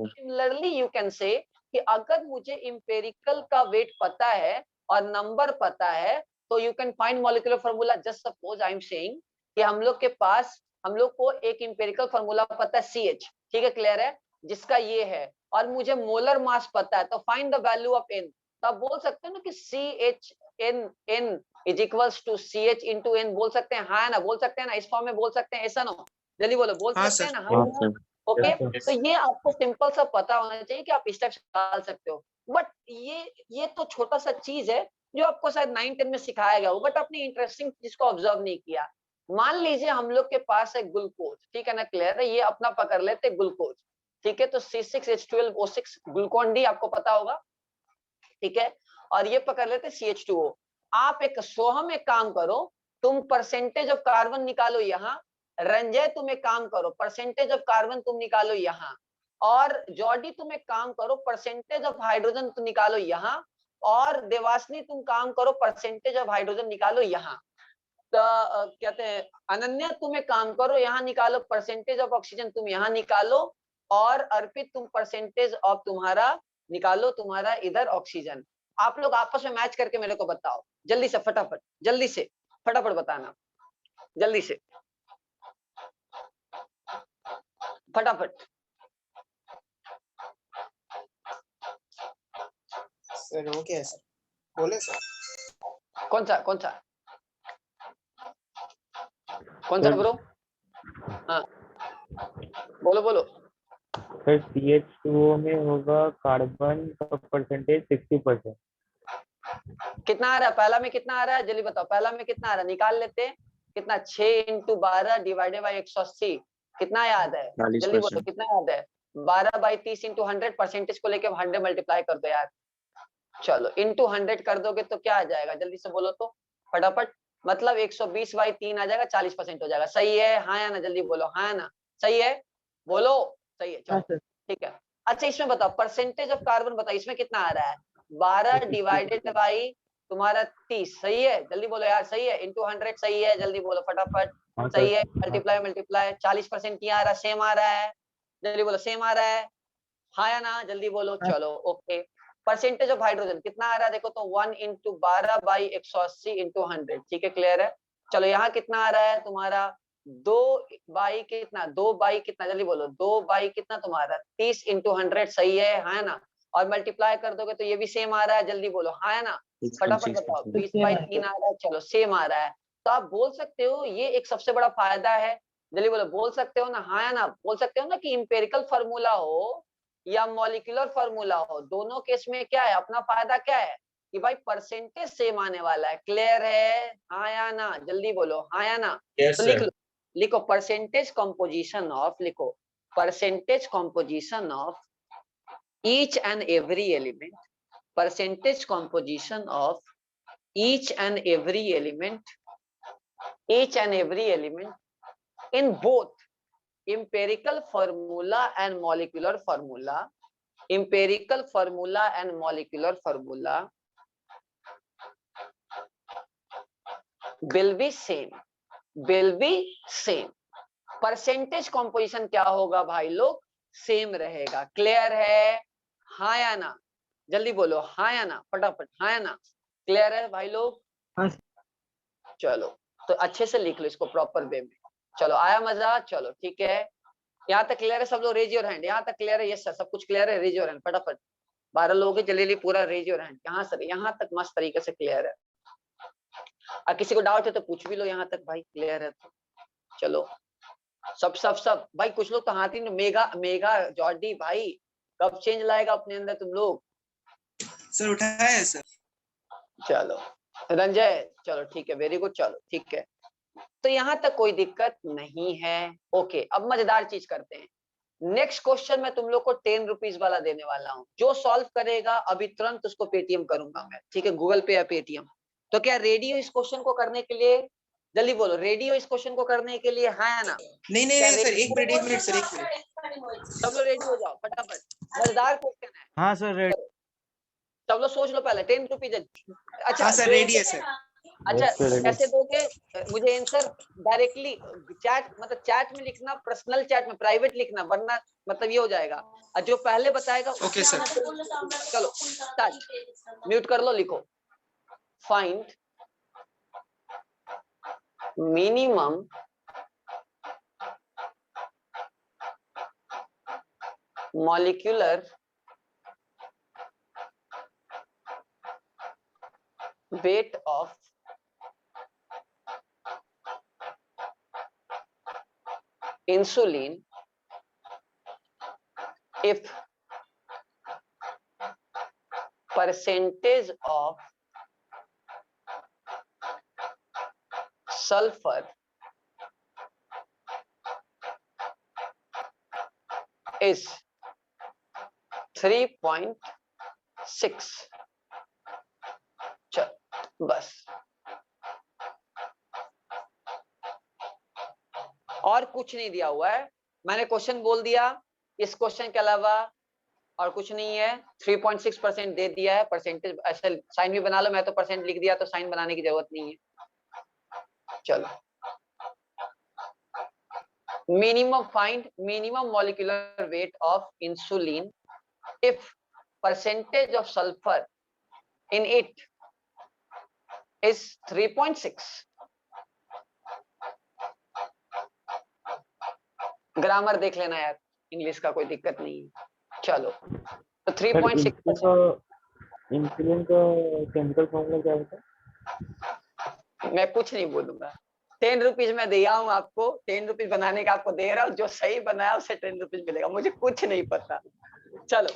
similarly you can say कि अगर मुझे इंपेरिकल का वेट पता है और नंबर पता है तो you can find molecular formula. Just suppose I am saying कि हम लोग के पास, हम लोग को एक इंपेरिकल फार्मूला पता है CH, ठीक है, क्लियर है, जिसका ये है, और मुझे मोलर मास पता है, तो find the value of N। तो आप बोल सकते हो ना कि CHN is equals to CH into N, बोल सकते हैं, हाँ ना, बोल सकते हैं ना, इस फॉर्म में बोल सकते हैं, ऐसा ना, जल्दी बोलो, बोल हाँ सकते हैं सर ना, हाँ हाँ। सर। ओके, Yes, तो ये आपको सिंपल सा पता होना चाहिए कि आप इस टाइप से डाल सकते हो। बट ये तो छोटा सा चीज है जो आपको शायद 9-10 में सिखाया गया हो, बट आपने इंटरेस्टिंग चीज को ऑब्जर्व नहीं किया। मान लीजिए हम लोग के पास है ग्लूकोज, ठीक है ना, क्लियर है, ये अपना पकड़ लेते ग्लूकोज, ठीक है, तो C6H12O6 ग्लूकोन डी आपको पता होगा, ठीक है, और ये पकड़ लेते CH2O। आप एक सोहम एक काम करो, तुम परसेंटेज ऑफ कार्बन निकालो यहाँ, रंजय तुम एक काम करो, परसेंटेज ऑफ कार्बन तुम निकालो यहाँ, और जॉडी तुम एक काम करो, परसेंटेज ऑफ हाइड्रोजन तुम निकालो यहाँ, और देवासनी तुम काम करो, परसेंटेज ऑफ हाइड्रोजन निकालो यहाँ। तो कहते हैं अनन्या तुम एक काम करो, यहाँ निकालो परसेंटेज ऑफ ऑक्सीजन, तुम यहाँ निकालो, और अर्पित तुम परसेंटेज ऑफ तुम्हारा निकालो, तुम्हारा इधर ऑक्सीजन। आप लोग आपस में मैच करके मेरे को बताओ जल्दी से, फटाफट, जल्दी से फटाफट बताना, जल्दी से फटाफट। सर हो गया सर, बोले सर। कौन सा कौन सा कौन सा सर ब्रो? हाँ बोलो बोलो। सर CH2O में होगा कार्बन का परसेंटेज 60%। कितना आ रहा है पहला में, कितना आ रहा है, जल्दी बताओ, पहला में कितना आ रहा है, निकाल लेते हैं, कितना, 6 into 12 डिवाइडेड बाई 180, कितना याद है, जल्दी बोलो 40%। कितना याद है, 12/30 into 100, परसेंटेज को लेके 100 मल्टीप्लाई कर दो यार, चलो into 100 कर दोगे तो क्या आ जाएगा, जल्दी से बोलो तो फटाफट, मतलब 120/3 आ जाएगा, 40% हो जाएगा, सही है, हाँ या ना, जल्दी बोलो, हाँ या ना, सही है, बोलो, सही है, चलो ठीक है। अच्छा इसमें बताओ परसेंटेज ऑफ कार्बन बताओ, इसमें कितना आ रहा है, 12 डिवाइडेड बाई तुम्हारा 30, सही है, जल्दी बोलो यार, सही है, into 100 सही है, जल्दी बोलो फटाफट, हाँ सही है, सर। मल्टीप्लाई मल्टीप्लाई, 40% क्या आ रहा है, सेम आ रहा है, जल्दी बोलो, सेम आ रहा है, हाँ या ना, जल्दी बोलो, चलो ओके। परसेंटेज ऑफ हाइड्रोजन कितना आ रहा है देखो तो, 1 into 12/180 into 100, ठीक है, क्लियर है। चलो यहाँ कितना आ रहा है तुम्हारा, 2/कितना, जल्दी बोलो, 2 कितना तुम्हारा 30 into 100, सही है, हाँ ना, और मल्टीप्लाई कर दोगे तो ये भी सेम आ रहा है, जल्दी बोलो, हाँ है ना, फटाफट बताओ, 20/3 आ रहा है, चलो सेम आ रहा है। तो आप बोल सकते हो ये एक सबसे बड़ा फायदा है, जल्दी बोलो, बोल सकते हो ना, हाँ या ना, बोल सकते हो ना कि इंपेरिकल फार्मूला हो या मॉलिक्यूलर फार्मूला हो, दोनों केस में क्या है, अपना फायदा क्या है कि भाई परसेंटेज सेम आने वाला है, क्लियर है, हाँ या ना, जल्दी बोलो, हाँ या ना। तो लिख लो, लिखो परसेंटेज कंपोजिशन ऑफ, लिखो percentage composition of each and every element, percentage composition of each and every element, each and every element in both empirical formula and molecular formula, empirical formula and molecular formula will be same, will be same। Percentage composition क्या होगा भाई लोग, same रहेगा, clear है, हाँ या ना, जल्दी बोलो, हाँ या ना, फटाफट, हाँ या ना, क्लियर है भाई लोग, हाँ। चलो तो अच्छे से लिख लो इसको प्रॉपर वे में। चलो आया मजा? चलो ठीक है, यहाँ तक क्लियर है सब लोग? Raise your hand. यहाँ तक क्लियर है? यस सर, सब कुछ क्लियर है? रेज योर हैंड फटाफट। 12 लोग हैं, जल्दी पूरा रेज योर हैंड। कहाँ सर? यहाँ तक मस्त तरीके से क्लियर है। और किसी को डाउट है तो पूछ भी लो, यहाँ तक भाई क्लियर है तो। चलो सब सब सब भाई, कुछ लोग तो हाथ ही मेगा मेगा जॉर्डी भाई, कब चेंज लाएगा अपने अंदर तुम लोग? सर उठाया है सर। चलो रंजय, चलो ठीक है, वेरी गुड, चलो ठीक है, तो यहाँ तक कोई दिक्कत नहीं है। ओके, अब मजेदार चीज करते हैं। नेक्स्ट क्वेश्चन मैं तुम लोग को 10 रुपीज वाला देने वाला हूँ। जो सॉल्व करेगा अभी तुरंत उसको पेटीएम करूंगा मैं, ठीक है, गूगल पे या पेटीएम। तो क्या रेडी हो इस क्वेश्चन को करने के लिए? जल्दी बोलो, रेडी हो इस क्वेश्चन को करने के लिए, हाँ या ना? नहीं नहीं नहीं सर, एक मिनट सर, एक मिनट। सब लोग रेडी हो जाओ फटाफट, मजेदार क्वेश्चन है। हाँ सर रेडी। सब लोग सोच लो पहले, 10 रुपीज। अच्छा हाँ सर, रेडी है सर। अच्छा, Yes, sir, ready. कैसे दोगे मुझे आंसर? डायरेक्टली चैट, मतलब चैट में लिखना, पर्सनल चैट में, प्राइवेट लिखना, वरना मतलब ये हो जाएगा। और जो पहले बताएगा ओके सर। चलो स्टार्ट, म्यूट कर लो, लिखो find minimum molecular weight of insulin if percentage of sulfur is 3.6। चलो बस, और कुछ नहीं दिया हुआ है, मैंने क्वेश्चन बोल दिया, इस क्वेश्चन के अलावा और कुछ नहीं है। 3.6% दे दिया है, परसेंटेज ऐसे साइन भी बना लो, मैं तो परसेंट लिख दिया तो साइन बनाने की जरूरत नहीं है। चलो minimum find minimum molecular weight of insulin if percentage of sulphur in it is 3.6। Grammar देख लेना यार, इंग्लिश का कोई दिक्कत नहीं है। चलो तो 3.6। इंसुलिन का केमिकल फॉर्मूला क्या होता है? मैं कुछ नहीं बोलूंगा, 10 रुपीज में दिया हूँ आपको, 10 रुपीज बनाने का आपको दे रहा हूँ, जो सही बनाया उसे 10 रुपीज मिलेगा, मुझे कुछ नहीं पता। चलो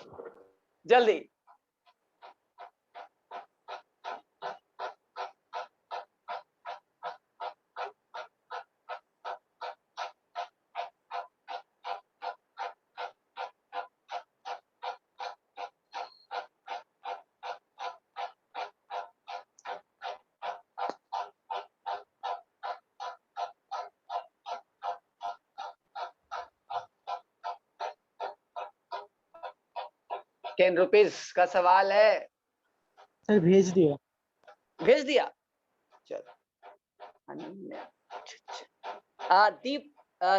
जल्दी, ₹10 का सवाल है। सर भेज दिया। भेज दिया? चलो दीप,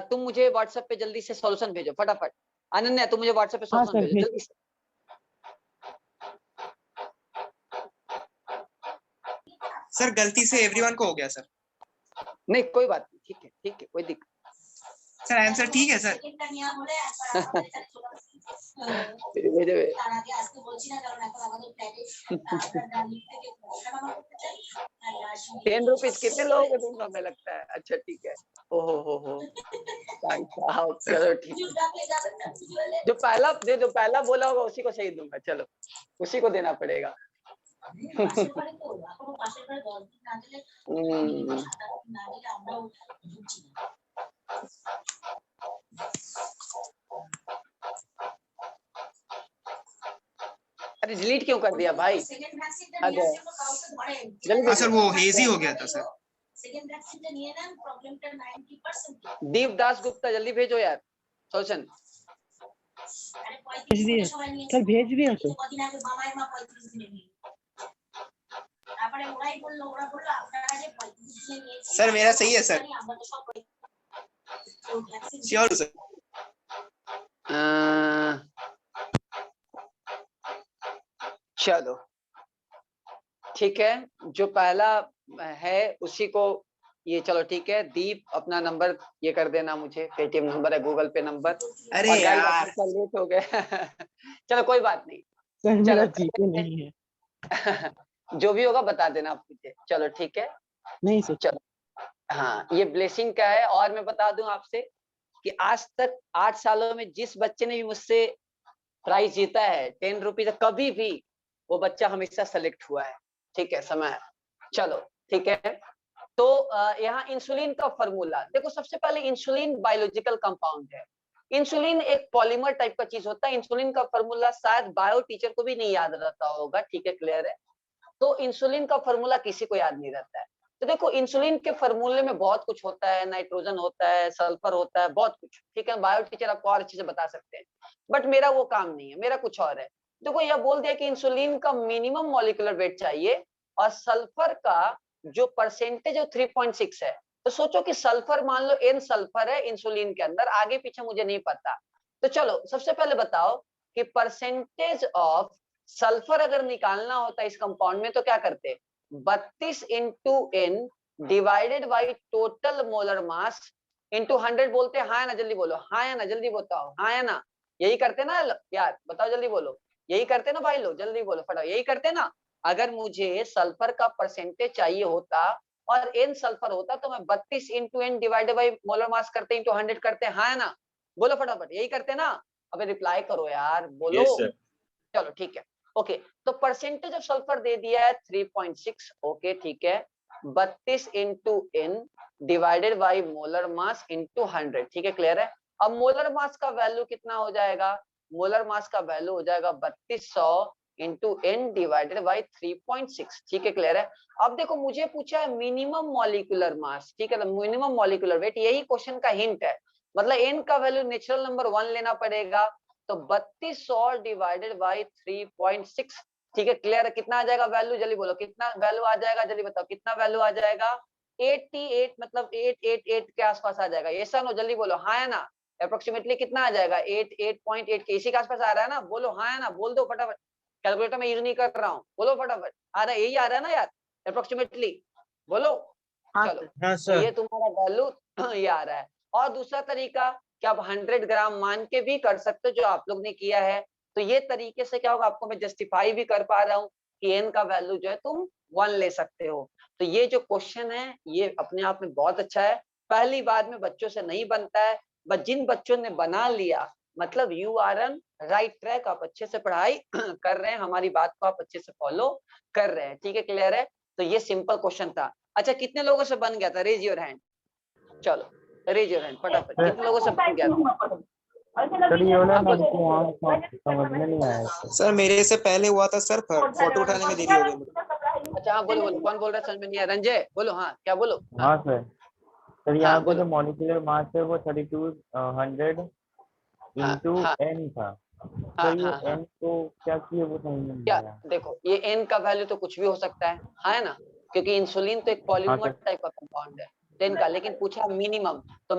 तुम मुझे व्हाट्सएप पे जल्दी से सॉल्यूशन भेजो फटाफट। अनन्या तुम मुझे व्हाट्सएप पे सॉल्यूशन भेजो जल्दी से। सर गलती से एवरीवन को हो गया सर। नहीं कोई बात नहीं, ठीक है ठीक है, कोई दिक्कत। सर आंसर ठीक है सर। भेजो 10 रुपीज कितने लोगों को दूंगा मैं, लगता है। अच्छा ठीक है, ओहो हो चलो ठीक है, जो पहला बोला होगा उसी को सही दूंगा, चलो उसी को देना पड़ेगा। अरे डिलीट क्यों कर दिया भाई? जल्दी सर वो हेजी हो गया था सर। दीप दास गुप्ता जल्दी भेजो यार सॉल्यूशन। सर भेज दिया तो। सर मेरा सही है सर, श्योर सर। चलो ठीक है, जो पहला है उसी को ये, चलो ठीक है। दीप अपना नंबर ये कर देना मुझे, पेटीएम नंबर है, गूगल पे नंबर। अरे और गाइस यार लेट हो गए चलो कोई बात नहीं, सर चलो मेरा जीपे नहीं है। जो भी होगा बता देना आप मुझे, चलो ठीक है। नहीं सर। चलो हाँ, ये ब्लेसिंग का है। और मैं बता दूं आपसे कि आज तक 8 सालों में जिस बच्चे ने भी मुझसे प्राइज जीता है 10 रुपीज, कभी भी वो बच्चा हमेशा सेलेक्ट हुआ है। ठीक है, समय। चलो ठीक है। तो यहाँ इंसुलिन का फॉर्मूला देखो। सबसे पहले इंसुलिन बायोलॉजिकल कंपाउंड है। इंसुलिन एक पॉलीमर टाइप का चीज होता है। इंसुलिन का फॉर्मूला शायद बायो टीचर को भी नहीं याद रहता होगा, ठीक है, क्लियर है। तो इंसुलिन का फॉर्मूला किसी को याद नहीं रहता है। तो देखो इंसुलिन के फॉर्मूले में बहुत कुछ होता है, नाइट्रोजन होता है, सल्फर होता है, बहुत कुछ, ठीक है। बायो टीचर आपको और अच्छे से बता सकते हैं, बट मेरा वो काम नहीं है, मेरा कुछ और है। देखो यह बोल दिया कि इंसुलिन का मिनिमम मॉलिक्यूलर वेट चाहिए और सल्फर का जो परसेंटेज है 3.6 है। तो सोचो कि सल्फर, मान लो n सल्फर है इंसुलिन के अंदर, आगे पीछे मुझे नहीं पता। तो चलो सबसे पहले बताओ कि परसेंटेज ऑफ सल्फर अगर निकालना होता है इस कंपाउंड में तो क्या करते? 32 into n divided by total molar mass into 100 बोलते हैं। हाँ या ना, जल्दी बोलो, हाँ या ना, जल्दी बताओ, हाँ या ना। यही करते ना यार, बताओ जल्दी बोलो, यही करते ना भाई लोग, जल्दी बोलो फटाफट, यही करते ना। अगर मुझे सल्फर का परसेंटेज चाहिए होता और n सल्फर होता तो मैं 32 into n divided by molar mass करते इंटू 100 करते, हाँ या ना, बोलो फटाफट, यही करते ना। अबे रिप्लाई करो यार, बोलो। Yes sir. चलो ठीक है, ओके। तो परसेंटेज ऑफ सल्फर दे दिया है 3.6, ओके ठीक है। 32 into n divided by molar mass into 100, ठीक है, क्लियर है। अब मोलर मास का वैल्यू कितना हो जाएगा? मोलर मास का वैल्यू हो जाएगा 3200 इंटू n डिवाइडेड बाई 3.6, ठीक है, क्लियर है। अब देखो मुझे पूछा है मिनिमम मॉलिक्यूलर मास, ठीक है, मिनिमम मॉलिक्यूलर वेट, यही क्वेश्चन का हिंट है। मतलब n का वैल्यू नेचुरल नंबर 1 लेना पड़ेगा। तो 3200 डिवाइडेड बाई 3.6, ठीक है, क्लियर है। कितना आ जाएगा वैल्यू, जल्दी बोलो, कितना वैल्यू आ जाएगा, जल्दी बताओ कितना वैल्यू आ जाएगा? 88, मतलब 888 के आसपास आ जाएगा। ये नो, जल्दी बोलो, हाँ या ना। अप्रोक्सीमेटली कितना आ जाएगा? 88.8 के इसी के आसपास आ रहा है ना, बोलो हाँ या ना, बोल दो फटाफट। कैलकुलेटर में यूज नहीं कर रहा हूँ, बोलो फटाफट। आ रहा है, यही आ रहा है ना यार, अप्रोक्सीमेटली, बोलो। चलो हाँ तो सर। ये तुम्हारा वैल्यू ये आ रहा है। और दूसरा तरीका कि आप 100 ग्राम मान के भी कर सकते हो, जो आप लोग ने किया है। तो ये तरीके से क्या होगा, आपको मैं जस्टिफाई भी कर पा रहा हूँ कि n का वैल्यू जो है तुम 1 ले सकते हो। तो ये जो क्वेश्चन है ये अपने आप में बहुत अच्छा है। पहली बार में बच्चों से नहीं बनता है, बट जिन बच्चों ने बना लिया मतलब you are on right track, आप अच्छे से पढ़ाई कर रहे हैं, हमारी बात को आप अच्छे से फॉलो कर रहे हैं, ठीक है, क्लियर है। तो ये सिंपल क्वेश्चन था। अच्छा कितने लोगों से बन गया था? रेज योर हैंड, चलो रेज योर हैंड फटाफट, कितने लोगों से बन गया था? सर ये वाला हाँ बोलो। लड़की वहाँ समझ में नहीं आया सर। सर मेरे से पहले हुआ था सर, फोटो उठाने में देरी हो गई मुझे। अच्छा हाँ बोलो बोलो, कौन बोल रहा है? समझ में नहीं आया, रंजय बोलो, हाँ क्या बोलो? हाँ हाँ सर। सर यहाँ हाँ पे बोलो। जो मॉलिक्यूलर मास है वो 3200 हाँ इंटू हाँ n था। हाँ सर ये हाँ हाँ। n को क्या किए वो समझ में नहीं क्या आया। देखो, ये n का वैल्यू तो कुछ भी हो सकता है, हाँ है ना, क्योंकि इंसुलिन तो एक हाँ पॉलीमर सर। टाइप का कंपाउंड है 10 का। लेकिन पूछा मिनिमम, तो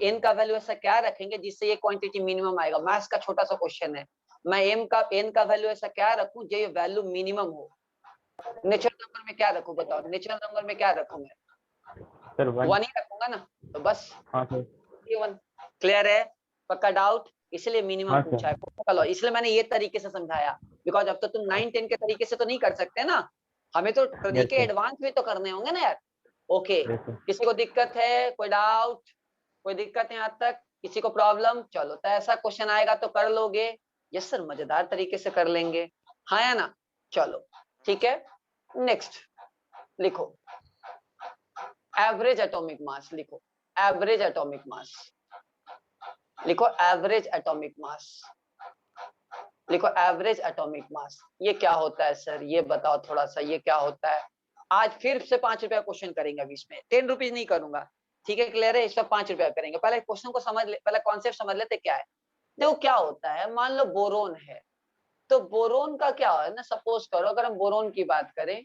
n का वैल्यू ऐसा क्या रखेंगे जिससे ये क्वांटिटी मिनिमम आएगा? मैथ्स का छोटा सा क्वेश्चन है। मैं n का वैल्यू ऐसा क्या रखूं जो ये वैल्यू मिनिमम हो? नेचुरल नंबर में क्या रखूं बताओ? नेचुरल नंबर में क्या रखूं मैं? सर 1। 1 ही रखूंगा ना, तो बस हाँ सर। ये 1, क्लियर है, पक्का डाउट? इसलिए मिनिमम हाँ पूछा सर। है, चलो इसलिए मैंने ये तरीके से समझाया। बिकॉज अब तो तुम 9 10 के तरीके से तो नहीं कर सकते ना, हमें तो यस तरीके सर। एडवांस भी तो करने होंगे ना यार। Okay, yes sir. किसी को दिक्कत है? कोई डाउट, कोई दिक्कत है यहाँ तक? किसी को प्रॉब्लम? चलो तो ऐसा क्वेश्चन आएगा तो कर लोगे? यस सर, मजेदार तरीके से कर लेंगे, हाँ या ना। चलो ठीक है, नेक्स्ट लिखो, एवरेज एटॉमिक मास लिखो, एवरेज एटॉमिक मास लिखो, एवरेज एटॉमिक मास लिखो, एवरेज एटॉमिक मास। ये क्या होता है सर, ये बताओ थोड़ा सा, ये क्या होता है? आज फिर से 5 रुपया क्वेश्चन करेंगे अभी इसमें, 10 रुपीज नहीं करूंगा, ठीक है, क्लियर है। इसमें 5 रुपया करेंगे। पहले क्वेश्चन को समझ ले, पहले कॉन्सेप्ट समझ लेते क्या है। देखो क्या होता है, मान लो बोरोन है, तो बोरोन का क्या है ना, सपोज करो अगर हम बोरोन की बात करें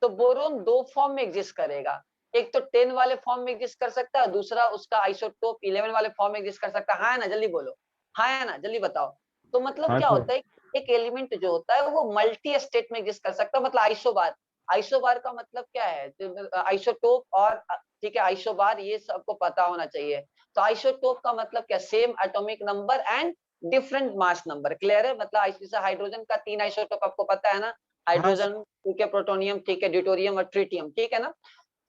तो बोरोन 2 फॉर्म में एग्जिस्ट करेगा। एक तो 10 वाले फॉर्म में एग्जिस्ट कर सकता है, दूसरा उसका आइसोटोप 11 वाले फॉर्म में एग्जिस्ट कर सकता है, हाँ ना, जल्दी बोलो, हाँ ना, जल्दी बताओ। तो मतलब हाँ क्या सर। होता है, एक एलिमेंट जो होता है वो मल्टी स्टेट में एग्जिस्ट कर सकता है, मतलब आइसो बात, आइसोबार का मतलब क्या है? आइसोटोप और ठीक है आइसोबार ये सबको पता होना चाहिए। तो आइसोटोप का मतलब क्या? Same atomic number and different mass number. Clear है? मतलब जैसे हाइड्रोजन का 3 आइसोटोप आपको पता है ना, हाइड्रोजन ठीक है, प्रोटोनियम ठीक है, ड्यूटेरियम और ट्रिटियम ठीक है ना।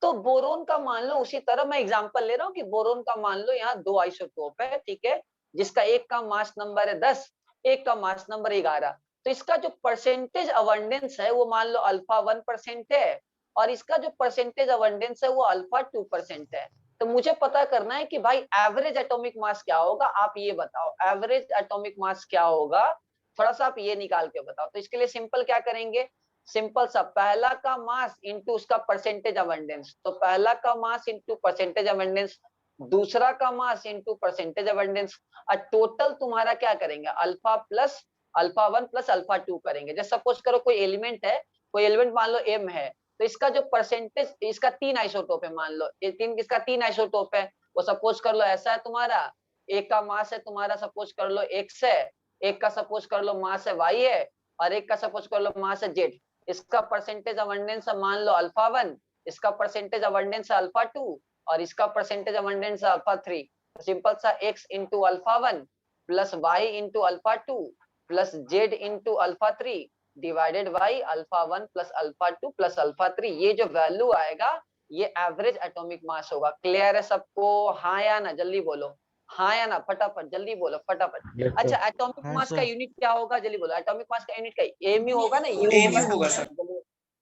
तो बोरोन का मान लो उसी तरह, मैं एग्जांपल ले रहा हूँ कि बोरोन का मान लो यहाँ 2 आइसोटोप है ठीक है, जिसका एक का मास नंबर है 10, एक का मास नंबर 11। तो इसका जो परसेंटेज अबंडेंस है वो मान लो अल्फा 1% है, और इसका जो परसेंटेज अबंडेंस है वो अल्फा 2% है। तो मुझे पता करना है कि भाई एवरेज एटॉमिक मास क्या होगा, आप ये बताओ एवरेज एटॉमिक मास क्या होगा, थोड़ा सा आप ये निकाल के बताओ। तो इसके लिए सिंपल क्या करेंगे, सिंपल सा पहला का मास इंटू उसका परसेंटेज अबंडेंस, तो पहला का मास इंटू परसेंटेज अबंडेंस, दूसरा का मास इंटू परसेंटेज अबंडेंस, और टोटल तुम्हारा क्या करेंगे alpha plus alpha 1 plus alpha 2 करेंगे। जैसे सपोज करो कोई एलिमेंट है, कोई एलिमेंट मान लो m है, तो इसका जो परसेंटेज, इसका 3 आइसोटोप है मान लो, ये तीन इसका 3 आइसोटोप है, वो सपोज कर लो ऐसा है तुम्हारा, एक का मास है तुम्हारा सपोज कर लो x है, एक का सपोज कर लो मास है y है, और एक का सपोज कर लो मास है z। इसका परसेंटेज अबंडेंस मान लो अल्फा 1, इसका परसेंटेज अबंडेंस अल्फा 2, और इसका परसेंटेज अबंडेंस अल्फा 3। सिंपल सा x into alpha 1 plus y into alpha 2 plus z into alpha 3 divided by alpha 1 plus alpha 2 plus alpha 3। ये जो वैल्यू आएगा ये एवरेज एटॉमिक मास होगा। क्लियर है सबको? हाँ या ना, जल्दी बोलो हाँ या ना, फटाफट जल्दी बोलो फटाफट। Yes, अच्छा sir. एटॉमिक हाँ मास का सर। यूनिट क्या होगा, जल्दी बोलो। एटॉमिक मास का यूनिट क्या एमयू होगा ना, यू एमयू होगा सर।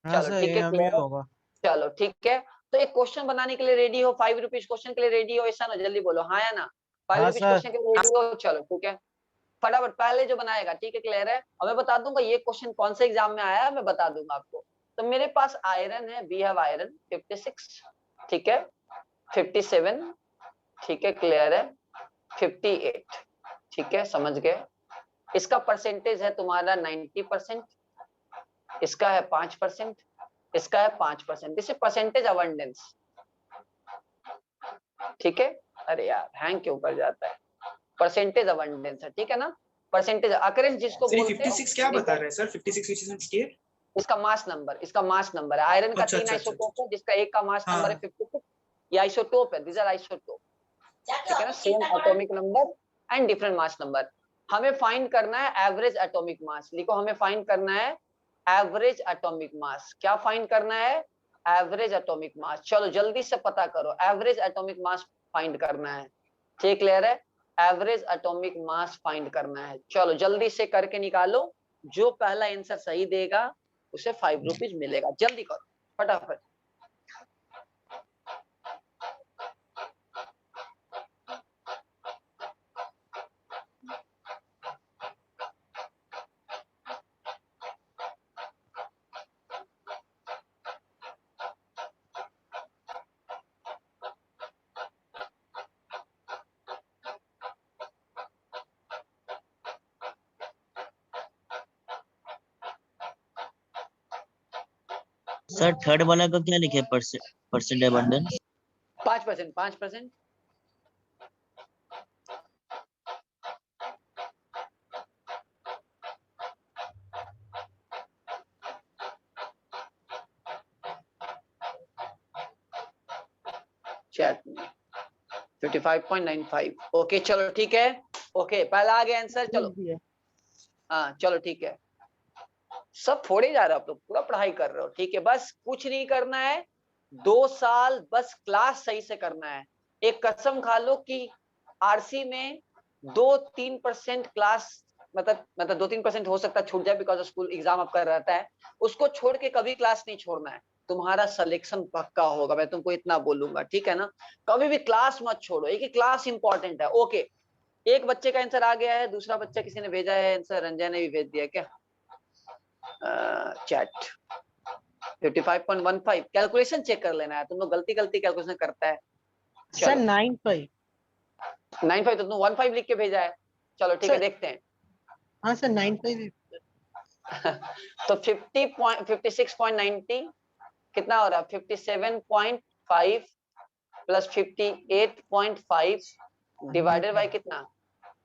हाँ चलो सर ठीक है, ये क्लियर है, होगा। चलो ठीक है। तो एक क्वेश्चन बनाने के लिए रेडी हो, 5 रुपीज क्वेश्चन के लिए रेडी हो, ऐसा ना, जल्दी बोलो हाँ या ना, 5 हाँ रुपीज सर। क्वेश्चन के लिए रेडी हो। चलो ठीक है, फटाफट पहले जो बनाएगा ठीक है, क्लियर है। और मैं बता दूंगा ये क्वेश्चन कौन से एग्जाम में आया है, मैं बता दूंगा आपको। तो मेरे पास आयरन है, वी हैव आयरन 56 ठीक है, 57 ठीक है, क्लियर है, 58 ठीक है, समझ गए। इसका परसेंटेज है तुम्हारा 90%, इसका है 5%, इसका है 5%। दिस इज परसेंटेज अबंडेंस ठीक है। अरे यार हैंग क्यों कर जाता है, परसेंटेज अबंडेंस है ठीक है ना, परसेंटेज अकरेंस जिसको सर बोलते हैं 56 क्या बता रहे हैं सर? 56 which is 58? इसका मास नंबर, इसका मास नंबर है। आयरन का अच्छा 3 अच्छा अच्छा आइसोटोप है जिसका एक का मास नंबर है हाँ 56, ये आइसोटोप है, दीज आर आइसोटोप ठीक है ना, same atomic number and different mass number. हमें फाइंड करना है एवरेज एटॉमिक मास, लिखो हमें फाइंड करना है एवरेज एटॉमिक मास। क्या फाइंड करना है? Average atomic mass. चलो जल्दी से पता करो, एवरेज एटॉमिक मास फाइंड करना है ठीक, क्लियर है, एवरेज एटॉमिक मास फाइंड करना है। चलो जल्दी से करके निकालो, जो पहला आंसर सही देगा उसे 5 रुपीज मिलेगा, जल्दी करो फटाफट। सर थर्ड वाला का क्या लिखे? Percent abundance 5%, 5%। चैट में 55.95 ओके, चलो ठीक है, ओके पहला आ गया आंसर। चलो हाँ चलो ठीक है, सब थोड़े जा रहे हो आप लोग, पूरा पढ़ाई कर रहे हो ठीक है। बस कुछ नहीं करना है, 2 साल बस क्लास सही से करना है। एक कसम खा लो कि आरसी में 2-3% क्लास, मतलब 2-3% हो सकता है छूट जाए बिकॉज स्कूल एग्जाम आपका रहता है, उसको छोड़ के कभी क्लास नहीं छोड़ना है, तुम्हारा सिलेक्शन पक्का होगा, मैं तुमको इतना बोलूंगा ठीक है ना। कभी भी क्लास मत छोड़ो, एक ही क्लास इंपॉर्टेंट है। ओके, एक बच्चे का आंसर आ गया है, दूसरा बच्चा किसी ने भेजा है आंसर, रंजन ने भी भेज दिया क्या चैट 55.15। कैलकुलेशन चेक कर लेना है, तुम लोग गलती कैलकुलेशन करता है। सर 95। 95 तो तुम 15 लिख के भेजा है, चलो ठीक है देखते हैं। हाँ सर 95। तो 56.90 कितना हो रहा है? 57.5 प्लस 58.5 डिवाइडेड बाय कितना?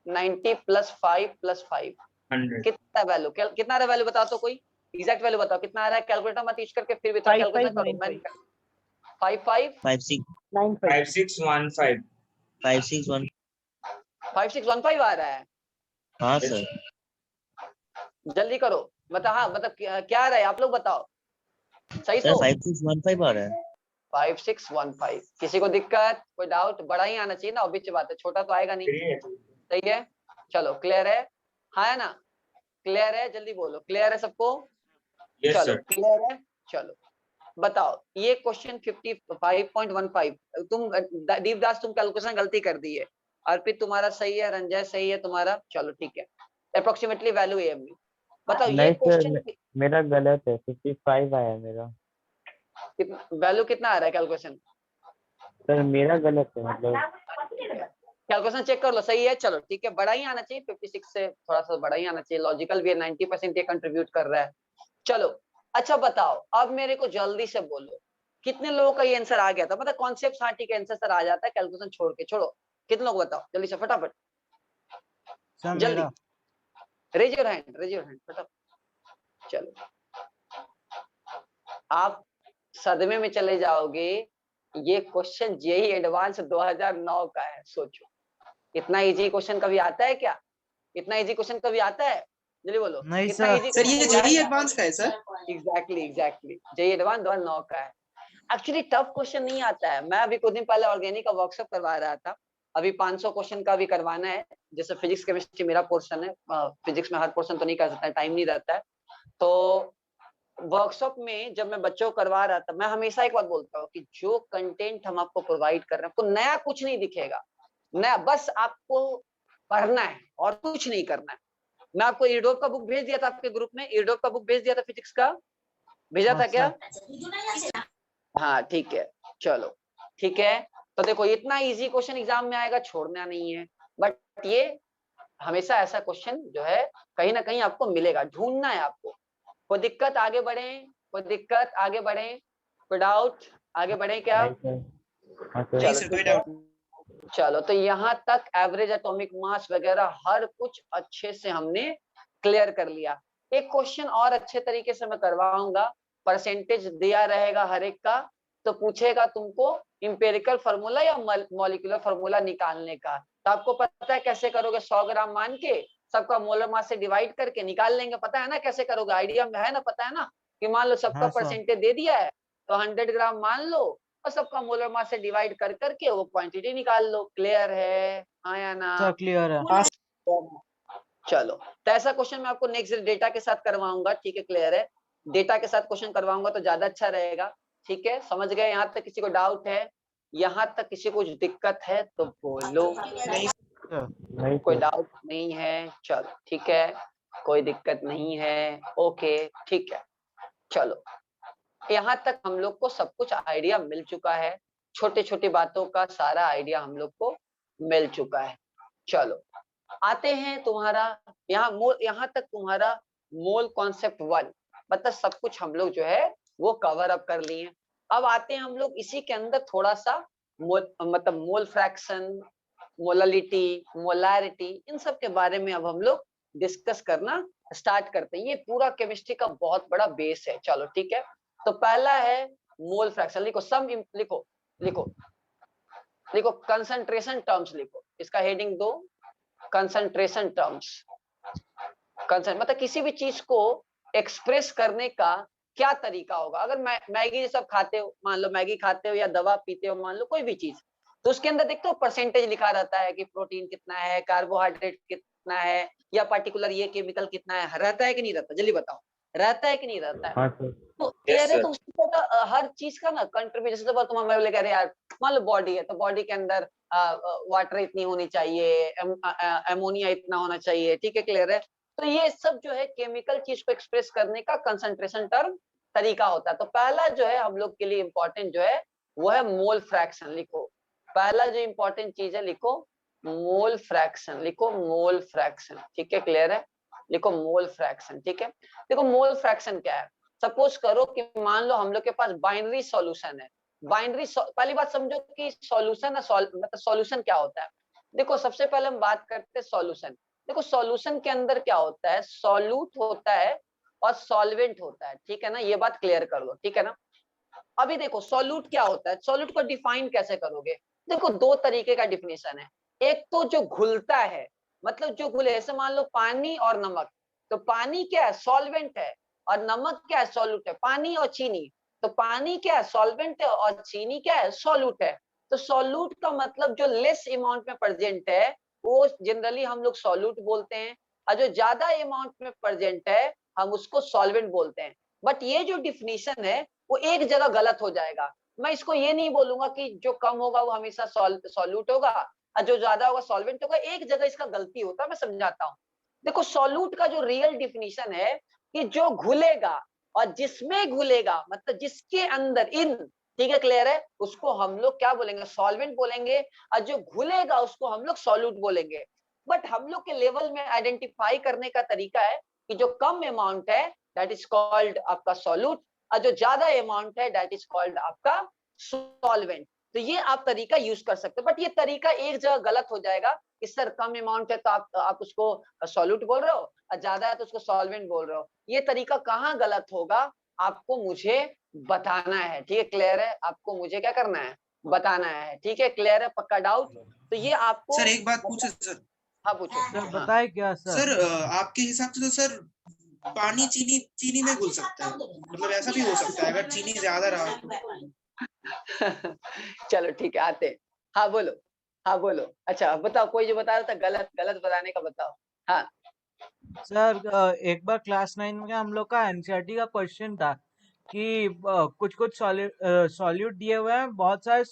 90 प्लस 5 प्लस 5 100 कितना वैल्यू, कितना वैल्यू बताओ तो कोई? एग्जैक्ट वैल्यू बताओ कितना आ रहा है, कैलकुलेटर मत यूज करके फिर भी थोड़ा कैलकुलेशन करो। 55 5615 5615 आ रहा है। हाँ सर। जल्दी करो, मतलब हाँ मतलब क्या आ रहा है आप लोग बताओ सही। सर तो 5615 आ रहा है। 5615 किसी को दिक्कत कोई डाउट? बड़ा ही आना चाहिए ना, ऑब्वियस बात है, छोटा तो आएगा नहीं। सही है, चलो क्लियर है, हाँ है ना, क्लियर है, जल्दी बोलो क्लियर है सबको। चलो क्लियर है, चलो बताओ ये क्वेश्चन 55.15 तुम दीपदास तुम कैलकुलेशन गलती कर दी है, अर्पित तुम्हारा सही है, रंजय सही है तुम्हारा, चलो ठीक है, अप्रोक्सीमेटली वैल्यू ये बताओ। ये नहीं सर, क्वेश्चन मेरा गलत है, 55 आया मेरा। वैल्यू कितना आ रहा है कैलकुलेशन? सर मेरा गलत है, मतलब कैलकुलेशन चेक कर लो, सही है, चलो ठीक है, बड़ा ही आना चाहिए, 56 से थोड़ा सा बड़ा ही आना चाहिए, लॉजिकल भी है, 90% ये कंट्रीब्यूट कर रहा है। चलो अच्छा बताओ, अब मेरे को जल्दी से बोलो कितने लोगों का ये आंसर आ गया था, मतलब कॉन्सेप्ट हाँ ठीक है, आंसर सर आ जाता है कैलकुलेशन छोड़ के, छोड़ो कितने लोग बताओ जल्दी से फटाफट, सर जल्दी मेरा रेज योर हैंड फटाफट। चलो आप सदमे में चले जाओगे, ये क्वेश्चन जेईई एडवांस 2009 का है, सोचो इतना इजी क्वेश्चन कभी आता है क्या? इतना इजी क्वेश्चन कभी आता है? जल्दी बोलो नहीं इतना सर। इजी सर ये जेईई एडवांस का है सर। एग्जैक्टली जेईई एडवांस 2009 का है। एक्चुअली टफ क्वेश्चन नहीं आता है, मैं अभी कुछ दिन पहले ऑर्गेनिक का वर्कशॉप करवा रहा था, अभी 500 क्वेश्चन का भी करवाना है, जैसे फिजिक्स केमिस्ट्री मेरा पोर्शन है, फिजिक्स में हर पोर्शन तो नहीं कर सकता, टाइम नहीं रहता है, तो वर्कशॉप में जब मैं बच्चों को करवा रहा था, मैं हमेशा एक बात बोलता हूँ कि जो कंटेंट हम आपको प्रोवाइड कर रहे हैं, आपको नया कुछ नहीं दिखेगा, नया बस आपको पढ़ना है और कुछ नहीं करना है। मैं आपको ईडोप का बुक भेज दिया था आपके ग्रुप में, ईडोप का बुक भेज दिया था फिजिक्स का, भेजा था क्या? हाँ ठीक है, चलो ठीक है, तो देखो इतना इजी क्वेश्चन एग्जाम में आएगा, छोड़ना नहीं है, बट ये हमेशा ऐसा क्वेश्चन जो है कहीं ना कहीं आपको मिलेगा, ढूंढना है आपको। कोई दिक्कत आगे बढ़े, कोई दिक्कत आगे बढ़े, कोई डाउट आगे बढ़े क्या? नहीं सर। हाँ सर। नहीं चलो सर कोई ठीक है, डाउट। चलो तो यहाँ तक एवरेज एटॉमिक मास वगैरह हर कुछ अच्छे से हमने क्लियर कर लिया। एक क्वेश्चन और अच्छे तरीके से मैं करवाऊंगा, परसेंटेज दिया रहेगा हर एक का, तो पूछेगा तुमको इंपेरिकल फार्मूला या मॉलिक्यूलर फार्मूला निकालने का, तो आपको पता है कैसे करोगे, 100 ग्राम मान के सबका मोलर मास से डिवाइड करके निकाल लेंगे, पता है ना कैसे करोगे, आइडिया में है ना, पता है ना कि मान लो सबका हाँ सर। परसेंटेज दे दिया है तो 100 ग्राम मान लो और सबका मोलर मास से डिवाइड कर करके वो क्वांटिटी निकाल लो। क्लियर है, हाँ या ना? सर क्लियर है। चलो तो ऐसा क्वेश्चन मैं आपको नेक्स्ट डेटा के साथ करवाऊंगा, ठीक है क्लियर है, डेटा के साथ क्वेश्चन करवाऊंगा तो ज्यादा अच्छा रहेगा, ठीक है समझ गए? यहाँ तक किसी को डाउट है, यहाँ तक किसी को कुछ दिक्कत है तो बोलो। नहीं कोई सर। डाउट नहीं है, चलो ठीक है, कोई दिक्कत नहीं है, ओके ठीक है। चलो यहाँ तक हम लोग को सब कुछ आइडिया मिल चुका है, छोटे छोटे बातों का सारा आइडिया हम लोग को मिल चुका है। चलो आते हैं तुम्हारा यहाँ तक तुम्हारा मोल कॉन्सेप्ट 1, मतलब सब कुछ हम लोग जो है वो कवर अप कर लिए। अब आते हैं हम लोग इसी के अंदर थोड़ा सा मतलब मोल फ्रैक्शन, मोलालिटी, मोलारिटी, इन सब के बारे में अब हम लोग डिस्कस करना स्टार्ट करते हैं। ये पूरा केमिस्ट्री का बहुत बड़ा बेस है। चलो ठीक है, तो पहला है मोल फ्रैक्शन, लिखो सम, लिखो लिखो लिखो कंसंट्रेशन टर्म्स, लिखो इसका हेडिंग दो, कंसंट्रेशन टर्म्स। मतलब किसी भी चीज को एक्सप्रेस करने का क्या तरीका होगा। अगर मैगी सब खाते हो, मान लो मैगी खाते हो या दवा पीते हो, मान लो कोई भी चीज, तो उसके अंदर देखते हो परसेंटेज लिखा रहता है कि प्रोटीन कितना है, कार्बोहाइड्रेट कितना है, या पर्टिकुलर ये केमिकल कितना है, रहता है कि नहीं रहता? जल्दी बताओ, रहता है कि नहीं रहता है? हाँ सर। तो क्लियर है, तो उसकी तरह हर चीज का ना कंट्रीब्यूशन, जैसे तुम हमें कह रहे यार, मान लो बॉडी है तो बॉडी के अंदर वाटर इतनी होनी चाहिए, एमोनिया इतना होना चाहिए, ठीक है क्लियर है। तो ये सब जो है केमिकल चीज को एक्सप्रेस करने का कंसंट्रेशन टर्म तरीका होता है। तो पहला जो है हम लोग के लिए इंपॉर्टेंट जो है वो है मोल फ्रैक्शन। लिखो पहला जो इंपॉर्टेंट चीज है, लिखो मोल फ्रैक्शन, लिखो मोल फ्रैक्शन, ठीक है क्लियर है, लिखो मोल फ्रैक्शन, ठीक है। देखो मोल फ्रैक्शन क्या है, सपोज करो कि मान लो हम लोग के पास बाइनरी सॉल्यूशन है, बाइनरी पहली बात समझो कि सॉल्यूशन मतलब सॉल्यूशन क्या होता है। देखो सबसे पहले हम बात करते हैं सॉल्यूशन। देखो सॉल्यूशन के अंदर क्या होता है, सॉल्यूट होता है और सॉल्वेंट होता है, ठीक है ना, ये बात क्लियर कर लो, ठीक है ना। अभी देखो सॉल्यूट क्या होता है, सॉल्यूट को डिफाइन कैसे करोगे, देखो दो तरीके का डिफिनेशन है। एक तो जो घुलता है, मतलब जो घुले, जैसे मान लो पानी और नमक, तो पानी क्या है, सॉल्वेंट है, और नमक क्या है, सॉल्यूट है। पानी और चीनी, तो पानी क्या है, सॉल्वेंट है, और चीनी क्या है, सॉल्यूट है। तो सॉल्यूट का मतलब जो लेस अमाउंट में प्रेजेंट है वो जनरली हम लोग सॉल्यूट बोलते हैं, और जो ज्यादा अमाउंट में प्रेजेंट है हम उसको सॉल्वेंट बोलते हैं। बट ये जो डिफिनीशन है वो एक जगह गलत हो जाएगा। मैं इसको ये नहीं बोलूंगा कि जो कम होगा वो हमेशा सॉल्यूट होगा और जो ज्यादा होगा सॉल्वेंट होगा, एक जगह इसका गलती होता है, मैं समझाता हूँ। देखो सॉल्यूट का जो रियल डिफिनीशन है कि जो घुलेगा और जिसमें घुलेगा, मतलब जिसके अंदर इन, ठीक है, क्लियर है, उसको हम लोग क्या बोलेंगे, सॉल्वेंट बोलेंगे, और जो घुलेगा उसको हम लोग सॉल्यूट बोलेंगे। बट हम लोग के लेवल में आइडेंटिफाई करने का तरीका है कि जो कम अमाउंट है दैट इज कॉल्ड आपका सॉल्यूट, और जो ज्यादा अमाउंट है दैट इज कॉल्ड आपका सॉल्वेंट। तो ये आप तरीका यूज कर सकते हो, बट ये तरीका एक जगह गलत हो जाएगा कि सर कम अमाउंट है तो आप उसको सॉल्यूट बोल रहे हो, और ज्यादा है तो उसको सॉल्वेंट बोल रहे हो। ये तरीका कहाँ गलत होगा आपको मुझे बताना है, ठीक है, क्लियर है, आपको मुझे क्या करना है, बताना है, ठीक है, क्लियर है, पक्का डाउट। तो ये आपको सर एक बात पूछे सर। हाँ पूछो। सर बताए क्या सर? सर आपके हिसाब से तो सर पानी चीनी में घुल सकता है, मतलब ऐसा भी हो सकता है अगर चीनी ज्यादा रहा तो। चलो ठीक है, आते हैं। हाँ बोलो, हाँ बोलो, अच्छा बताओ, कोई जो बता रहा था गलत गलत बताने का बताओ। हाँ सर एक बार क्लास 9 में हम लोग का एनसीईआरटी का क्वेश्चन था कि कुछ कुछ सॉल्यूट दिए हुए हैं बहुत सारे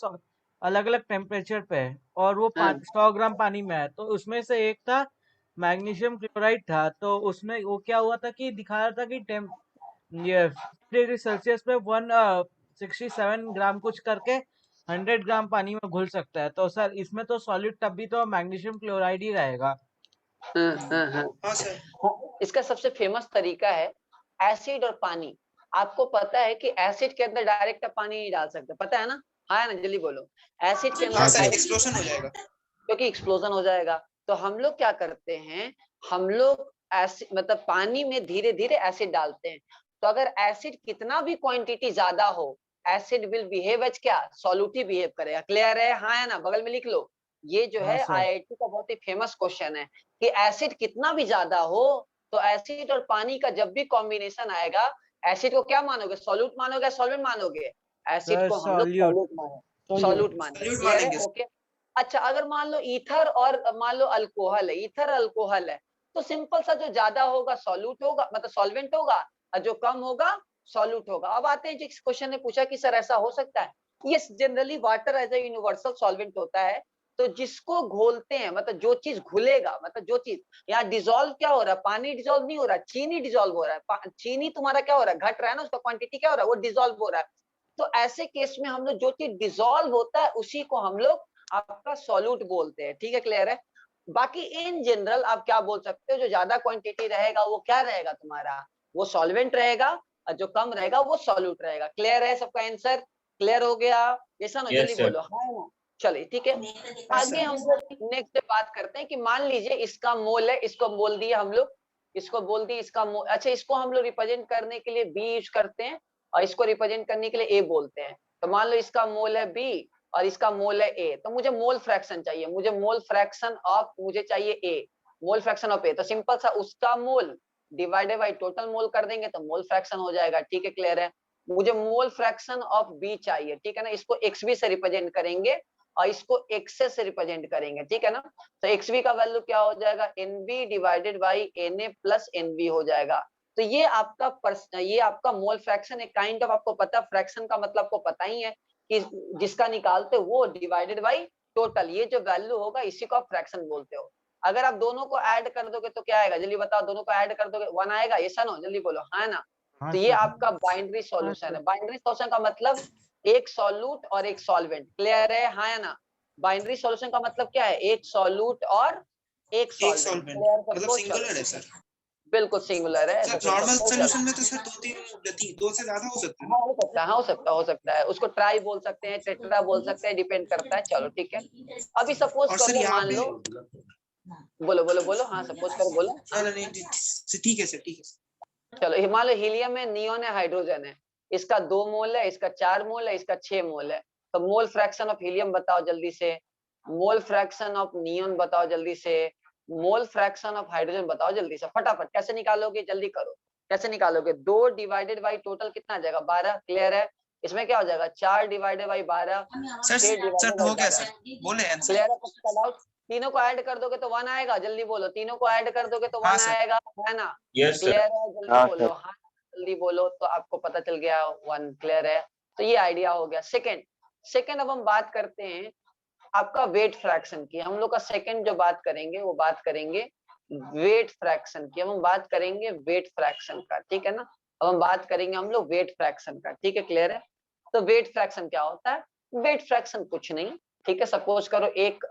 अलग अलग टेम्परेचर पे, और वो हाँ 100 ग्राम पानी में है, तो उसमें से एक था मैग्नीशियम क्लोराइड था। तो उसमें वो क्या हुआ था कि दिखा रहा था कि ये 50 डिग्री सेल्सियस पे 167 ग्राम कुछ करके 100 ग्राम पानी में घुल सकता है। तो सर इसमें तो सॉलिड तब भी तो मैग्नीशियम क्लोराइड ही रहेगा। हाँ सर। हाँ, इसका सबसे फेमस तरीका है एसिड और पानी। आपको पता है कि एसिड के अंदर डायरेक्ट आप पानी नहीं डाल सकते, पता है ना, हाँ ना, जल्दी बोलो। एसिड के हाँ अंदर सर, डायरेक्ट, एक्सप्लोजन हो जाएगा। क्योंकि एक्सप्लोजन हो जाएगा। तो हम लोग क्या करते हैं, हम लोग एसिड मतलब पानी में धीरे धीरे एसिड डालते हैं। तो अगर एसिड कितना भी क्वांटिटी ज्यादा हो, एसिड विल बिहेव एज क्या, सॉल्यूटिव बिहेव करेगा। क्लियर है, हाँ है ना, बगल में लिख लो। ये जो हाँ है सर। आईआईटी का बहुत ही फेमस क्वेश्चन है कि एसिड कितना भी ज्यादा हो तो एसिड और पानी का जब भी कॉम्बिनेशन आएगा, एसिड को क्या मानोगे, सॉल्यूट मानोगे, सॉल्वेंट मानोगे, एसिड सर को हम लोग सॉल्यूट। सॉल्यूट मानेंगे, सॉल्यूट मानेंगे। सॉल्यूट क्लियर है, मानेंगे। ओके। अच्छा अगर मान लो ईथर और मान लो अल्कोहल है, ईथर अल्कोहल है, तो सिंपल सा जो ज्यादा होगा सॉल्यूट होगा, मतलब सॉल्वेंट होगा, और जो कम होगा सॉल्यूट होगा। अब आते हैं जिस क्वेश्चन ने पूछा कि सर ऐसा हो सकता है, yes, generally water as a universal solvent होता है। तो जिसको घोलते हैं, मतलब जो चीज घुलेगा, मतलब जो चीज यहाँ डिजोल्व क्या हो रहा है, पानी डिजोल्व नहीं हो रहा, चीनी डिजोल्व हो रहा है। चीनी तुम्हारा क्या हो रहा है, घट रहा है ना, उसका क्वांटिटी क्या हो रहा है, वो डिजोल्व हो रहा है। तो ऐसे केस में हम लोग जो चीज डिजोल्व होता है उसी को हम लोग आपका सॉल्यूट बोलते हैं, ठीक है, क्लियर है। बाकी इन जनरल आप क्या बोल सकते हो, जो ज्यादा क्वांटिटी रहेगा वो क्या रहेगा तुम्हारा, वो सॉल्वेंट रहेगा, और जो कम रहेगा वो सॉल्यूट रहेगा। क्लियर है, सबका आंसर क्लियर हो गया, ऐसा ना, जल्दी बोलो हाँ ना। चलिए ठीक है, आगे हम लोग नेक्स्ट बात करते हैं कि मान लीजिए इसका मोल है, इसको बोल दिए हम लोग, इसको बोल दिए इसका मोल। अच्छा इसको हम लोग रिप्रेजेंट करने के लिए बी यूज करते हैं, और इसको रिप्रेजेंट करने के लिए ए बोलते हैं। तो मान लो इसका मोल है बी और इसका मोल है ए, तो मुझे मोल फ्रैक्शन चाहिए, मुझे मोल फ्रैक्शन ऑफ, मुझे चाहिए ए, मोल फ्रैक्शन ऑफ ए। तो सिंपल सा उसका मोल डिवाइडेड बाय टोटल मोल कर देंगे तो मोल फ्रैक्शन हो जाएगा, ठीक है, क्लियर है। मुझे मोल फ्रैक्शन ऑफ बी चाहिए, ठीक है ना, इसको एक्स बी से रिप्रेजेंट करेंगे और इसको एक्स से रिप्रेजेंट करेंगे, ठीक है ना। तो एक्स बी का वैल्यू क्या हो जाएगा, n B divided by n A plus n B हो जाएगा। तो ये आपका मोल फ्रैक्शन एक काइंड ऑफ, आपको पता फ्रैक्शन का मतलब आपको पता ही है कि जिसका निकालते वो डिवाइडेड बाई टोटल, ये जो वैल्यू होगा इसी को आप फ्रैक्शन बोलते हो। अगर आप दोनों को ऐड कर दोगे तो क्या आएगा, जल्दी बताओ, दोनों को ऐड कर दोगे 1 आएगा, ऐसा ना, जल्दी बोलो हाँ ना। हाँ तो ये सर। आपका बाइनरी सॉल्यूशन सर। है। बाइनरी सॉल्यूशन का मतलब एक सॉल्यूट और एक सॉल्वेंट, क्लियर है, हाँ या ना। बाइनरी सॉल्यूशन का मतलब क्या है, एक सॉल्यूट और एक एक सॉल्वेंट, सॉल्वेंट क्लियर मतलब सबको, सिंगुलर है चलो सर। बिल्कुल सिंगुलर है, सर सबको नॉर्मल सबको, सॉल्यूशन चलो में तो सर दो से ज्यादा हो सकता है। हाँ हो सकता है, हाँ हो सकता है, हो सकता है, उसको ट्राई बोल सकते हैं, टेट्रा बोल सकते हैं, डिपेंड करता है, चलो ठीक है। अभी सपोज और कर सर लो, यहाँ मान पे लो, बोलो बोलो बोलो, हाँ सपोज करो, बोलो। नहीं, ठीक है सर, ठीक है। चलो ये मान लो हीलियम है, नियोन है, हाइड्रोजन है, इसका 2 मोल है, इसका 4 मोल है, इसका 6 मोल है। तो मोल फ्रैक्शन ऑफ हीलियम बताओ जल्दी से, मोल फ्रैक्शन ऑफ नियोन बताओ जल्दी से, मोल फ्रैक्शन ऑफ हाइड्रोजन बताओ जल्दी से, फटाफट। कैसे निकालोगे, जल्दी करो, कैसे निकालोगे? 2 डिवाइडेड बाई टोटल कितना आ जाएगा, 12। क्लियर है? इसमें क्या हो जाएगा, 4 डिवाइडेड बाई 12, सर 6 डिवाइडेड हो बाई गया 12। सर, बोले आंसर। क्लियर है? सबका डाउट? तीनों को ऐड कर दोगे तो 1 आएगा, जल्दी बोलो। तीनों को ऐड कर दोगे तो हाँ 1 सर। आएगा, है ना? यस क्लियर है? जल्दी हाँ बोलो, सर। हाँ जल्दी बोलो, तो आपको पता चल गया 1। क्लियर है? तो ये आइडिया हो गया। सेकंड अब हम बात करते हैं आपका वेट फ्रैक्शन की। हम लोग का सेकंड जो बात करेंगे वो बात करेंगे वेट फ्रैक्शन की। हम बात करेंगे वेट फ्रैक्शन का, ठीक है ना? अब हम बात करेंगे हम लोग वेट फ्रैक्शन का, ठीक है? क्लियर है? तो वेट फ्रैक्शन क्या होता है? वेट फ्रैक्शन कुछ नहीं, ठीक है? सपोज करो एक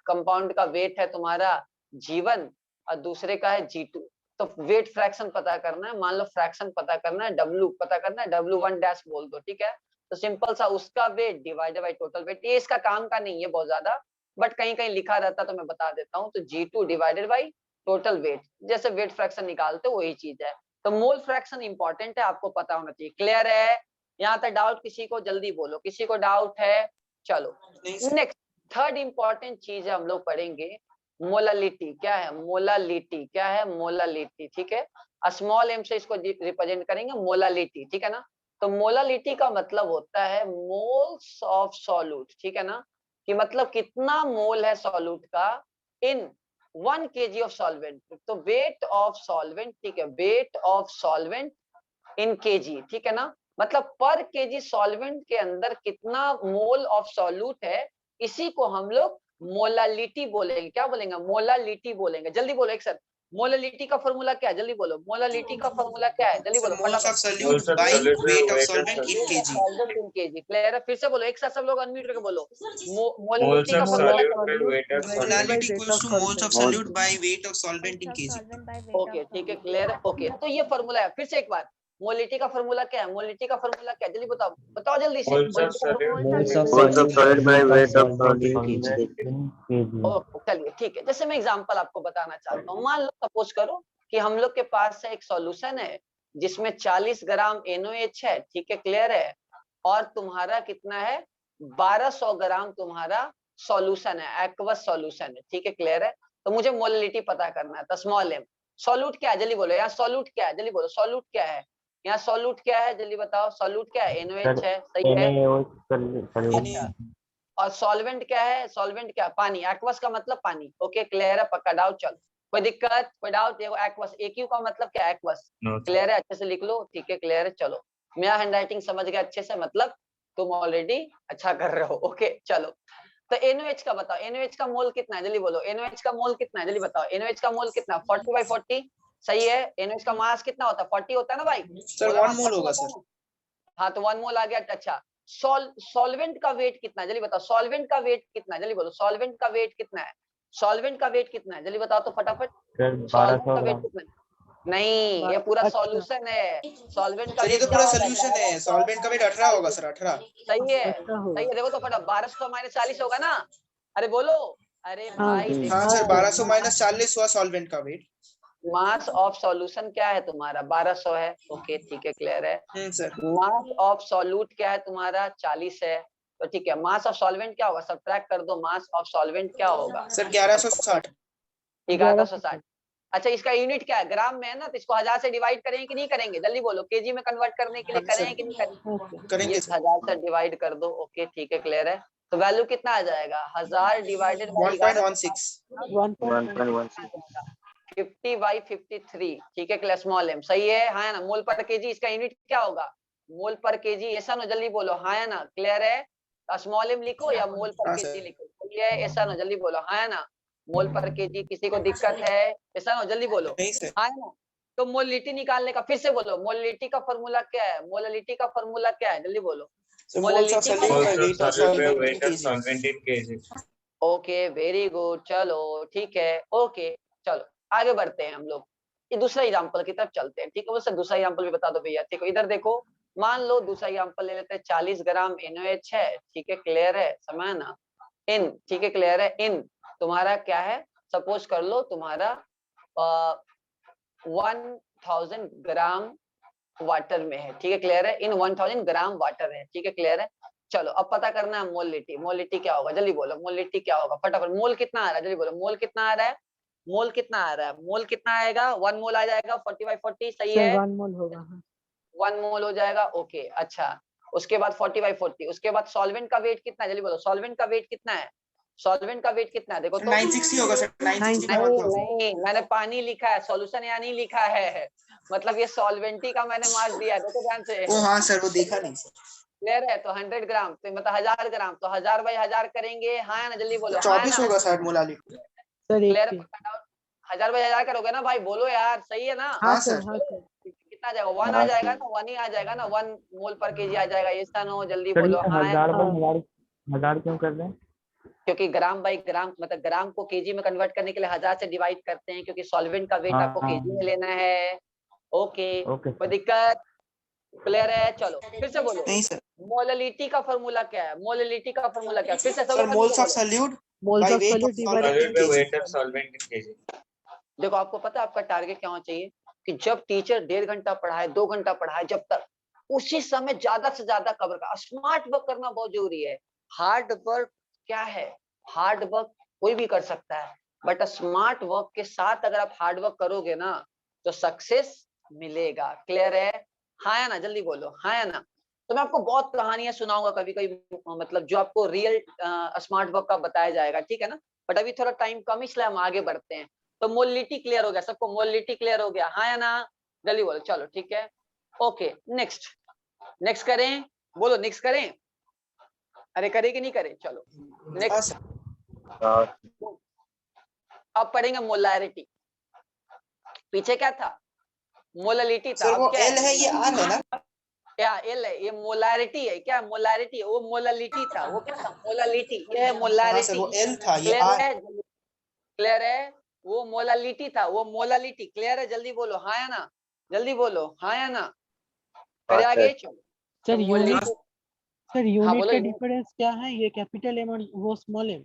कंपाउंड का वेट है तुम्हारा G1 और दूसरे का है G2। तो वेट फ्रैक्शन पता करना है, मान लो फ्रैक्शन पता करना है, W पता करना है, W1 डैश बोल दो, ठीक है? तो सिंपल सा उसका wait divided by total weight. ये इसका काम का नहीं है बहुत ज्यादा, बट कहीं कहीं लिखा रहता तो मैं बता देता हूँ। तो G2 divided by total weight, जैसे वेट फ्रैक्शन निकालते हो वही चीज है। तो मोल फ्रैक्शन इंपॉर्टेंट है, आपको पता होना चाहिए। क्लियर है? यहाँ तक डाउट किसी को, जल्दी बोलो, किसी को डाउट है? चलो नहीं सर। नेक्स्ट, थर्ड इंपॉर्टेंट चीज है, हम लोग पढ़ेंगे मोलालिटी। क्या है मोलालिटी? क्या है मोलालिटी? ठीक है, स्मॉल m से इसको रिप्रेजेंट करेंगे मोलालिटी, ठीक है ना? तो मोलालिटी का मतलब होता है मोल्स ऑफ सॉल्यूट, ठीक है ना? कि मतलब कितना मोल है सॉल्यूट का इन 1 kg ऑफ सॉल्वेंट। तो वेट ऑफ सॉल्वेंट, ठीक है, weight of solvent in KG, ठीक है ना? मतलब पर केजी सॉल्वेंट के अंदर कितना मोल ऑफ सॉल्यूट है, इसी को हम लोग मोलालिटी बोलेंगे। क्या बोलेंगे? मोलालिटी बोलेंगे। जल्दी बोलो एक साथ, मोलालिटी का फॉर्मूला क्या है? जल्दी बोलो, मोलालिटी का फॉर्मूला क्या है? जल्दी सर बोलो मोल्स ऑफ फटाफट। Solute by weight of solvent in kg. Solvent in KG. Clear है? फिर से बोलो एक साथ, सब लोग अनम्यूट करके बोलो। मोल्स मोलालिटी का ऑफ फॉर्मूला सॉल्यूट क्या है? By weight of solvent. Molality equals two moles of solute by weight of solvent in KG. Okay ठीक है, क्लियर है? ओके, तो ये फॉर्मूला है। फिर से एक बार, मोलिटी का फॉर्मूला क्या है? मोलिटी का फॉर्मूला क्या है? जल्दी बताओ, बताओ जल्दी से। Moles of moles of solute solute by weight of solvent solvent in KG. KG. Okay चलिए ठीक है। जैसे मैं एग्जांपल आपको बताना चाहता हूँ, मान लो सपोज करो कि हम लोग के पास है एक सॉल्यूशन है जिसमें 40 ग्राम NaOH है, ठीक है? क्लियर है? और तुम्हारा कितना है, 1200 ग्राम तुम्हारा सॉल्यूशन है, एक्वस सॉल्यूशन है, ठीक है? क्लियर है? तो मुझे मोलिटी पता करना है, तो स्मॉल m। सॉल्यूट क्या है? जल्दी बोलो, यहाँ सॉल्यूट क्या है? जल्दी बोलो, सॉल्यूट क्या है? यहाँ सॉल्यूट क्या है? जल्दी बताओ, सॉल्यूट क्या है? NaOH है, सही है? अच्छा, और सॉल्वेंट क्या है? सॉल्वेंट क्या? पानी। एक्वस का मतलब पानी। ओके क्लियर है? पक्का डाउट? चलो, कोई दिक्कत, कोई डाउट? देखो एक्वस, AQ का मतलब क्या? एक्वस। क्लियर है? अच्छे से लिख लो, ठीक है? क्लियर है? चलो, मेरा हैंडराइटिंग समझ गया अच्छे से, मतलब तुम ऑलरेडी अच्छा कर रहे हो। ओके चलो, तो NaOH का बताओ, NaOH का मोल कितना है? जल्दी बोलो, NaOH का मोल कितना है? जल्दी बताओ, NaOH का मोल कितना? 40/40। सही है? NaOH का मास कितना होता है? 40 होता है ना भाई? सर बोलो ना, 1 मोल 40 होगा होता है सर। ना? हाँ तो 1 मोल आ गया। अच्छा, सॉल्वेंट का वेट कितना है? जल्दी बताओ, सॉल्वेंट का वेट कितना है? जल्दी बोलो, सॉल्वेंट का वेट कितना है? सॉल्वेंट का वेट कितना है? जल्दी बताओ तो फटाफट। सॉल्वेंट 1200 का वेट ग्राम। कितना है? नहीं, ये पूरा अच्छा, सॉल्यूशन है। सॉल्वेंट का सर ये वेट तो क्या पूरा होगा? सोल्यूशन है, सॉल्वेंट का वेट 18 होगा सर, 18। सही है, अच्छा सही होगा। है। देखो तो फटाफट, 1200 माइनस 40 होगा ना? अरे बोलो, अरे हाँ भाई जी। हाँ देखो, सर 1200 माइनस 40 हुआ सॉल्वेंट का वेट। मास ऑफ सॉल्यूशन क्या है तुम्हारा? 1200 है। ओके ठीक है, क्लियर है? सर मास ऑफ सॉल्यूट क्या है तुम्हारा? 40 है। तो ठीक है, मास ऑफ सॉल्वेंट क्या होगा? सब्ट्रैक्ट कर दो, मास ऑफ सॉल्वेंट क्या होगा? सर 1160। 1160। अच्छा, इसका यूनिट क्या है? ग्राम में है ना, तो इसको 1000 से डिवाइड करेंगे कि नहीं करेंगे? जल्दी बोलो, केजी में कन्वर्ट करने के लिए हाँ करें सर कि नहीं करें? करेंगे ये सर। 1000 से डिवाइड कर दो। ओके ठीक है, क्लियर है? तो वैल्यू कितना आ जाएगा? 1000 डिवाइडेड बाई 1.16। 1.16। 50/53, ठीक है? क्लियर? स्मॉल m, सही है? हाँ है ना? मोल पर केजी, इसका यूनिट क्या होगा? मोल पर केजी। ऐसा ना, जल्दी बोलो, हाँ है ना? क्लियर है? स्मॉल m लिखो या मोल पर हाँ केजी सर। लिखो? सही है? ऐसा ना, जल्दी बोलो, हाँ है ना? मोल पर केजी। किसी को दिक्कत है? ऐसा ना, जल्दी बोलो, नहीं सर। हाँ है ना? तो मोलिटी निकालने का फिर से बोलो, मोलिटी का फॉर्मूला क्या है? मोलिटी का फॉर्मूला क्या है? जल्दी बोलो। Sir moles of molality solute bye moles of weight of solute bye solvent in weight of KG. Solvent in KG. Okay very good, चलो ठीक है। ओके चलो आगे बढ़ते हैं हम लोग, ये दूसरा एग्जांपल की तरफ चलते हैं, ठीक है? मुझसे दूसरा एग्जांपल भी बता दो भैया, ठीक है? इधर देखो, मान लो दूसरा एग्जांपल ले लेते हैं। 40 ग्राम NaOH है, ठीक है? क्लियर है? समय ना इन, ठीक है? क्लियर है? इन तुम्हारा क्या है? सपोज कर लो तुम्हारा 1000 ग्राम वाटर में है, ठीक है क्लियर है, इन 1000 ग्राम वाटर है, ठीक है क्लियर है। चलो अब पता करना है मोलिटी, मोलिटी क्या होगा, जल्दी बोलो मोलिटी क्या होगा फटाफट। मोल कितना आ रहा है, जल्दी बोलो मोल कितना आ रहा है, मोल कितना आ रहा है, मोल कितना आएगा, 1 मोल आ जाएगा 40/40 सही सर है, 1 मोल होगा। हाँ 1 मोल हो जाएगा ओके। अच्छा उसके बाद 40/40, उसके बाद सॉल्वेंट का वेट कितना है, जल्दी बोलो सॉल्वेंट का वेट कितना है, सॉल्वेंट का वेट कितना है देखो तो। 960 होगा सर, 960 नहीं 1000। नहीं मैंने पानी लिखा है, सॉल्यूशन यहाँ नहीं लिखा है, मतलब ये सॉल्वेंटी का मैंने मार्क्स दिया है, देखो ध्यान से। ओ हाँ सर, वो देखा नहीं सर। क्लियर है, तो 100 ग्राम तो मतलब 1000 ग्राम, तो 1000/1000 करेंगे, हाँ या ना, जल्दी बोलो हाँ या 24 ना। होगा सर मोलालिटी। Sir clear 80। 1000/1000 करोगे ना भाई, बोलो यार सही है ना। हाँ हाँ सर सर। हाँ सर। कितना आ जाएगा, 1 आ जाएगा ना, 1 ही आ जाएगा ना, 1 मोल पर केजी आ जाएगा, ऐसा ना हो, जल्दी सर बोलो ये हाँ या ना। 1000 क्यों कर रहे हैं? क्योंकि ग्राम बाई ग्राम मतलब ग्राम को केजी में कन्वर्ट करने के लिए 1000 से डिवाइड करते हैं, क्योंकि सॉल्वेंट का वेट आपको केजी में लेना है। ओके ओके कोई सर। दिक्कत, क्लियर है। चलो फिर से बोलो नहीं सर। मोललिटी का फॉर्मूला क्या है, मोललिटी का फॉर्मूला क्या है, फिर से सब सर एक साथ मोल्स ऑफ बोलो। Solute moles by of weight solute of divided solvent in kg. Solvent in kg. देखो आपको पता है आपका टारगेट क्या होना चाहिए, कि जब टीचर 1.5 घंटा पढ़ाए 2 घंटा पढ़ाए, जब तक उसी समय ज्यादा से ज्यादा कवर का स्मार्ट वर्क करना बहुत जरूरी है। हार्ड वर्क क्या है, हार्ड वर्क कोई भी कर सकता है, बट स्मार्ट वर्क के साथ अगर आप हार्ड वर्क करोगे ना तो सक्सेस मिलेगा। क्लियर है, हाँ या ना, जल्दी बोलो हाँ या ना। तो मैं आपको बहुत कहानियां सुनाऊंगा कभी कभी, मतलब जो आपको रियल स्मार्ट वर्क का बताया जाएगा, ठीक है ना। बट अभी थोड़ा टाइम कम इसलिए हम आगे बढ़ते हैं। तो मोलिटी क्लियर हो गया सबको, मोलिटी क्लियर हो गया हाँ या ना, जल्दी बोलो चलो ठीक है। ओके नेक्स्ट, नेक्स्ट करें, बोलो नेक्स्ट करें, अरे करें कि नहीं करें, चलो हाँ नेक्स्ट। सर। अब पढ़ेंगे मोलैरिटी। पीछे क्या था, मोललिटी था, सर अब वो क्या एल है, ये आर है ना। क्या एल है, ये मोलैरिटी है, क्या मोलैरिटी है, वो मोललिटी था, वो क्या था मोललिटी, ये है हाँ सर, मोलैरिटी। वो एल था, ये क्लियर आर। है, क्लियर है, वो मोललिटी था, वो मोललिटी। क्लियर है, जल्दी बोलो हाँ या ना, जल्दी बोलो हाँ या ना, करे आगे चलो। तो सर यूनिट, मोलिटी, सर हाँ यूनिट बोलो का डिफरेंस क्या है, ये कैपिटल एम और वो स्मॉल एम।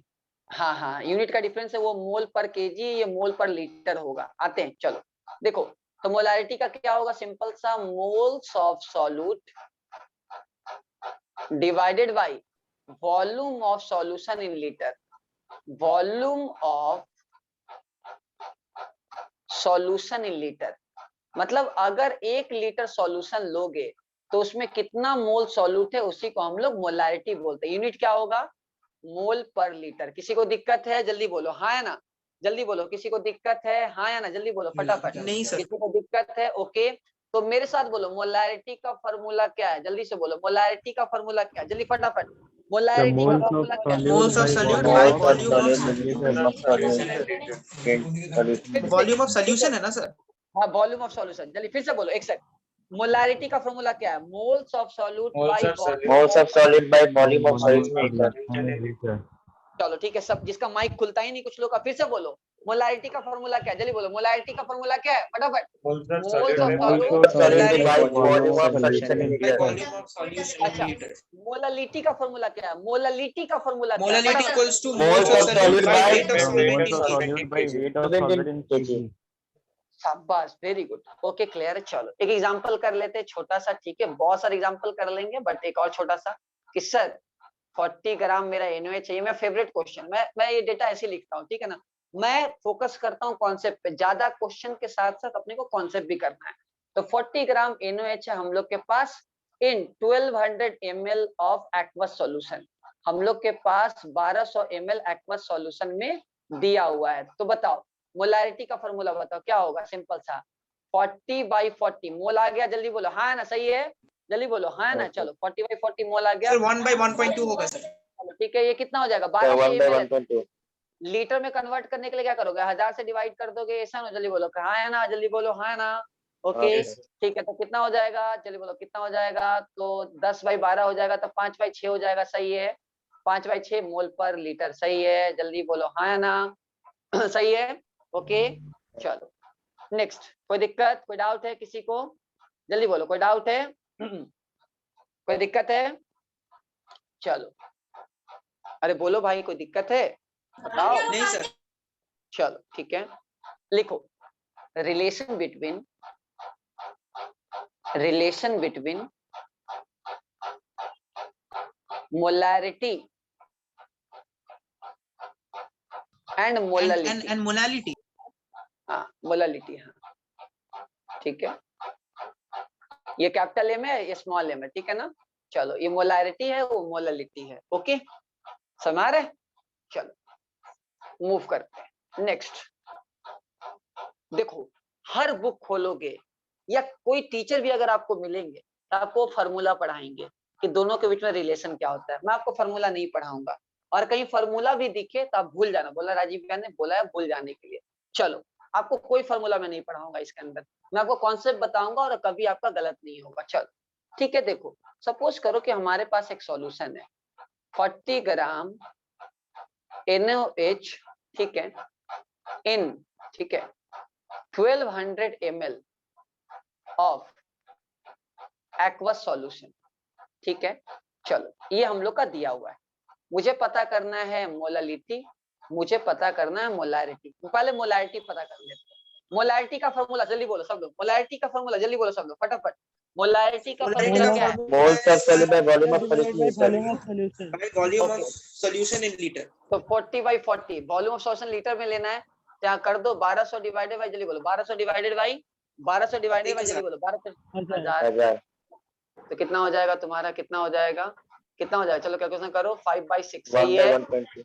हाँ हाँ यूनिट का डिफरेंस है, वो मोल पर केजी, ये मोल पर लीटर होगा। आते हैं चलो देखो, तो मोलैरिटी का क्या होगा, सिंपल सा, moles of solute divided by volume of solution in litre, volume of solution in litre. मतलब अगर 1 लीटर सॉल्यूशन लोगे तो उसमें कितना मोल सॉल्यूट है, उसी को हम लोग मोलैरिटी बोलते हैं। यूनिट क्या होगा, मोल पर लीटर। किसी को दिक्कत है, जल्दी बोलो हाँ या ना, जल्दी बोलो किसी को दिक्कत है हाँ या ना, जल्दी बोलो फटाफट। नहीं सर। किसी को दिक्कत है ओके, तो मेरे साथ बोलो मोलैरिटी का फॉर्मूला क्या है, जल्दी से बोलो मोलैरिटी का फॉर्मूला क्या है, जल्दी फटाफट। मोलैरिटी का फॉर्मूला क्या है, moles of solute by volume of volume of solution है ना सर। हाँ वॉल्यूम ऑफ सॉल्यूशन, जल्दी फिर से बोलो एक सेकंड। मोलैरिटी का फॉर्मूला क्या है, moles of solute by volume of solute. चलो ठीक है, सब जिसका माइक खुलता ही नहीं कुछ लोग का, फिर से बोलो मोलैरिटी का फॉर्मूला क्या है, जल्दी बोलो मोलैरिटी का फॉर्मूला क्या है फटाफट। Moles of solute volume of solution in litre. Volume of solution अच्छा, इन लीटर। मोललिटी का फॉर्मूला क्या है, मोललिटी का फॉर्मूला क्या है मोलालिटी फटाफट। Equals two moles of solute by weight of solvent in KG. Solute by weight of solvent in KG. शाबाश very good okay clear है। चलो एक एग्जांपल कर लेते हैं छोटा सा, ठीक है, बहुत सारे एग्जांपल कर लेंगे बट एक और छोटा सा, कि सर 40 ग्राम मेरा NaOH चाहिए। मैं फेवरेट क्वेश्चन, मैं ये डेटा ऐसे लिखता हूँ, ठीक है ना, मैं फोकस करता हूँ कॉन्सेप्ट पे ज्यादा, क्वेश्चन के साथ साथ अपने को कॉन्सेप्ट भी करना है। तो 40 ग्राम NaOH है हम लोग के पास इन 1200 ml ऑफ एक्वस सॉल्यूशन, हम लोग के पास 1200 ml एक्वस सॉल्यूशन में दिया हुआ है। तो बताओ मोलैरिटी का फॉर्मूला बताओ क्या होगा, सिंपल सा 40/40 मोल आ गया, जल्दी बोलो हाँ ना, सही है, जल्दी बोलो हाँ ना, चलो 40/40 मोल आ गया। सर 1/1.2 होगा सर। चलो ठीक है, ये कितना हो जाएगा 1200 ml। लीटर में कन्वर्ट करने के लिए क्या करोगे, 1000 से डिवाइड कर दोगे, ऐसा ना, जल्दी बोलो हाँ है ना, जल्दी बोलो हाँ ना। ओके ठीक है, तो कितना हो जाएगा, जल्दी बोलो कितना हो जाएगा, तो 10/12 हो जाएगा, तो 5/6 हो जाएगा, सही है, 5/6 मोल पर लीटर, सही है, जल्दी बोलो हाँ ना सही है ओके। चलो नेक्स्ट, कोई दिक्कत कोई डाउट है किसी को, जल्दी बोलो कोई डाउट है कोई दिक्कत है, चलो अरे बोलो भाई कोई दिक्कत है बताओ। नहीं सर। चलो ठीक है लिखो, relation between molarity and molality. and molality. हाँ, मोलालिटी, हाँ, ठीक है, ये कैपिटल एम है, ये स्मॉल एम है, ठीक है ना। चलो, ये मोलारिटी है, वो मोलालिटी है, ओके, समझ रहे। चलो मूव करते हैं नेक्स्ट। देखो, हर बुक खोलोगे या कोई टीचर भी अगर आपको मिलेंगे तो आपको फार्मूला पढ़ाएंगे कि दोनों के बीच में रिलेशन क्या होता है। मैं आपको फार्मूला नहीं पढ़ाऊंगा, और कहीं फार्मूला भी दिखे तो आप भूल जाना, बोला राजीव भैया ने बोला है भूल जाने के लिए। चलो, आपको कोई फार्मूला मैं नहीं पढ़ाऊंगा इसके अंदर, मैं आपको कॉन्सेप्ट बताऊंगा और कभी आपका गलत नहीं होगा। चलो ठीक है, देखो सपोज करो कि हमारे पास एक सॉल्यूशन है 40 ग्राम NaOH, ठीक है, इन, ठीक है, 1200 ml ऑफ एक्वस सॉल्यूशन, ठीक है। चलो, ये हम लोग का दिया हुआ है, मुझे पता करना है मोलालिटी, मुझे पता करना है मोलारिटी। पहले मोलारिटी पता कर लेते हैं। मोलारिटी का फॉर्मूला जल्दी बोलो सब लोग, मोलारिटी का फॉर्मूला जल्दी बोलो सब लोग फटाफट। मोलारिटी का फॉर्मूला क्या है? Moles of solute by volume of solution solution. by volume Okay. of solution in liter. तो 40/40 वॉल्यूम ऑफ सॉल्यूशन लीटर में लेना है, तो यहाँ कर दो 1200 डिवाइडेड बाय, जल्दी बोलो 1200 डिवाइडेड बाय 1200 डिवाइडेड बाय, जल्दी बोलो 1200 1000, तो कितना हो जाएगा तुम्हारा, कितना हो जाएगा, कितना हो जाएगा, चलो कैलकुलेशन करो, 5/6 सही है, 1/1.2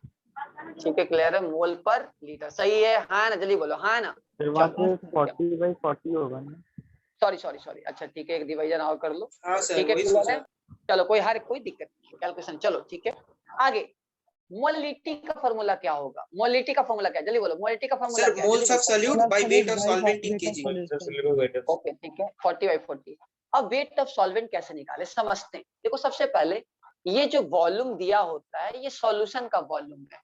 ठीक है, क्लियर है, मोल पर लीटर सही है, हाँ ना, जल्दी बोलो हाँ ना। फिर वहां पे 40/40 होगा ना। सॉरी, अच्छा ठीक है, एक डिवीजन और कर लो, हाँ सर, ठीक है, वही क्लियर है। सोचा। चलो, कोई दिक्कत नहीं, कैलकुलेशन चलो ठीक है। आगे मोलिटी का फॉर्मूला क्या होगा? मोलिटी का फॉर्मूला क्या है? जल्दी बोलो, मोलिटी का फॉर्मूला Sir, क्या है? moles of solute by weight of solvent in kg. Okay ठीक है, 40/40। अब वेट ऑफ सॉल्वेंट कैसे निकाले समझते हैं। देखो, सबसे पहले ये जो वॉल्यूम दिया होता है ये सॉल्यूशन का वॉल्यूम है,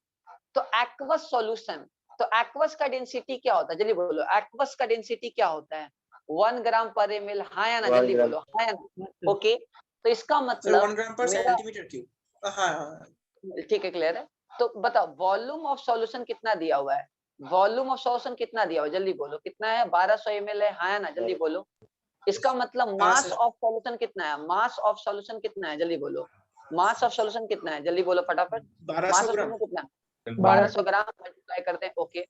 तो एक्वस सॉल्यूशन, तो एक्वस का डेंसिटी क्या होता है? जल्दी बोलो, एक्वस का डेंसिटी क्या होता है? 1 ग्राम पर ml, हाँ या ना, जल्दी बोलो हाँ या ना। ओके, तो इसका Sir, मतलब 1 gram per centimeter cube. हाँ, ठीक है, क्लियर है। तो बताओ वॉल्यूम ऑफ सॉल्यूशन कितना दिया हुआ है? वॉल्यूम ऑफ सॉल्यूशन कितना दिया हुआ है? जल्दी बोलो कितना है? 1200 ml है, हाँ या ना, जल्दी बोलो। इसका मतलब मास sir. ऑफ सॉल्यूशन कितना है? मास ऑफ सॉल्यूशन कितना है? जल्दी बोलो, मास ऑफ सॉल्यूशन कितना है? जल्दी बोलो फटाफट, 1200 मास ऑफ ग्राम. सॉल्यूशन कितना है? 1200 ग्राम मल्टीप्लाई करते हैं, ओके।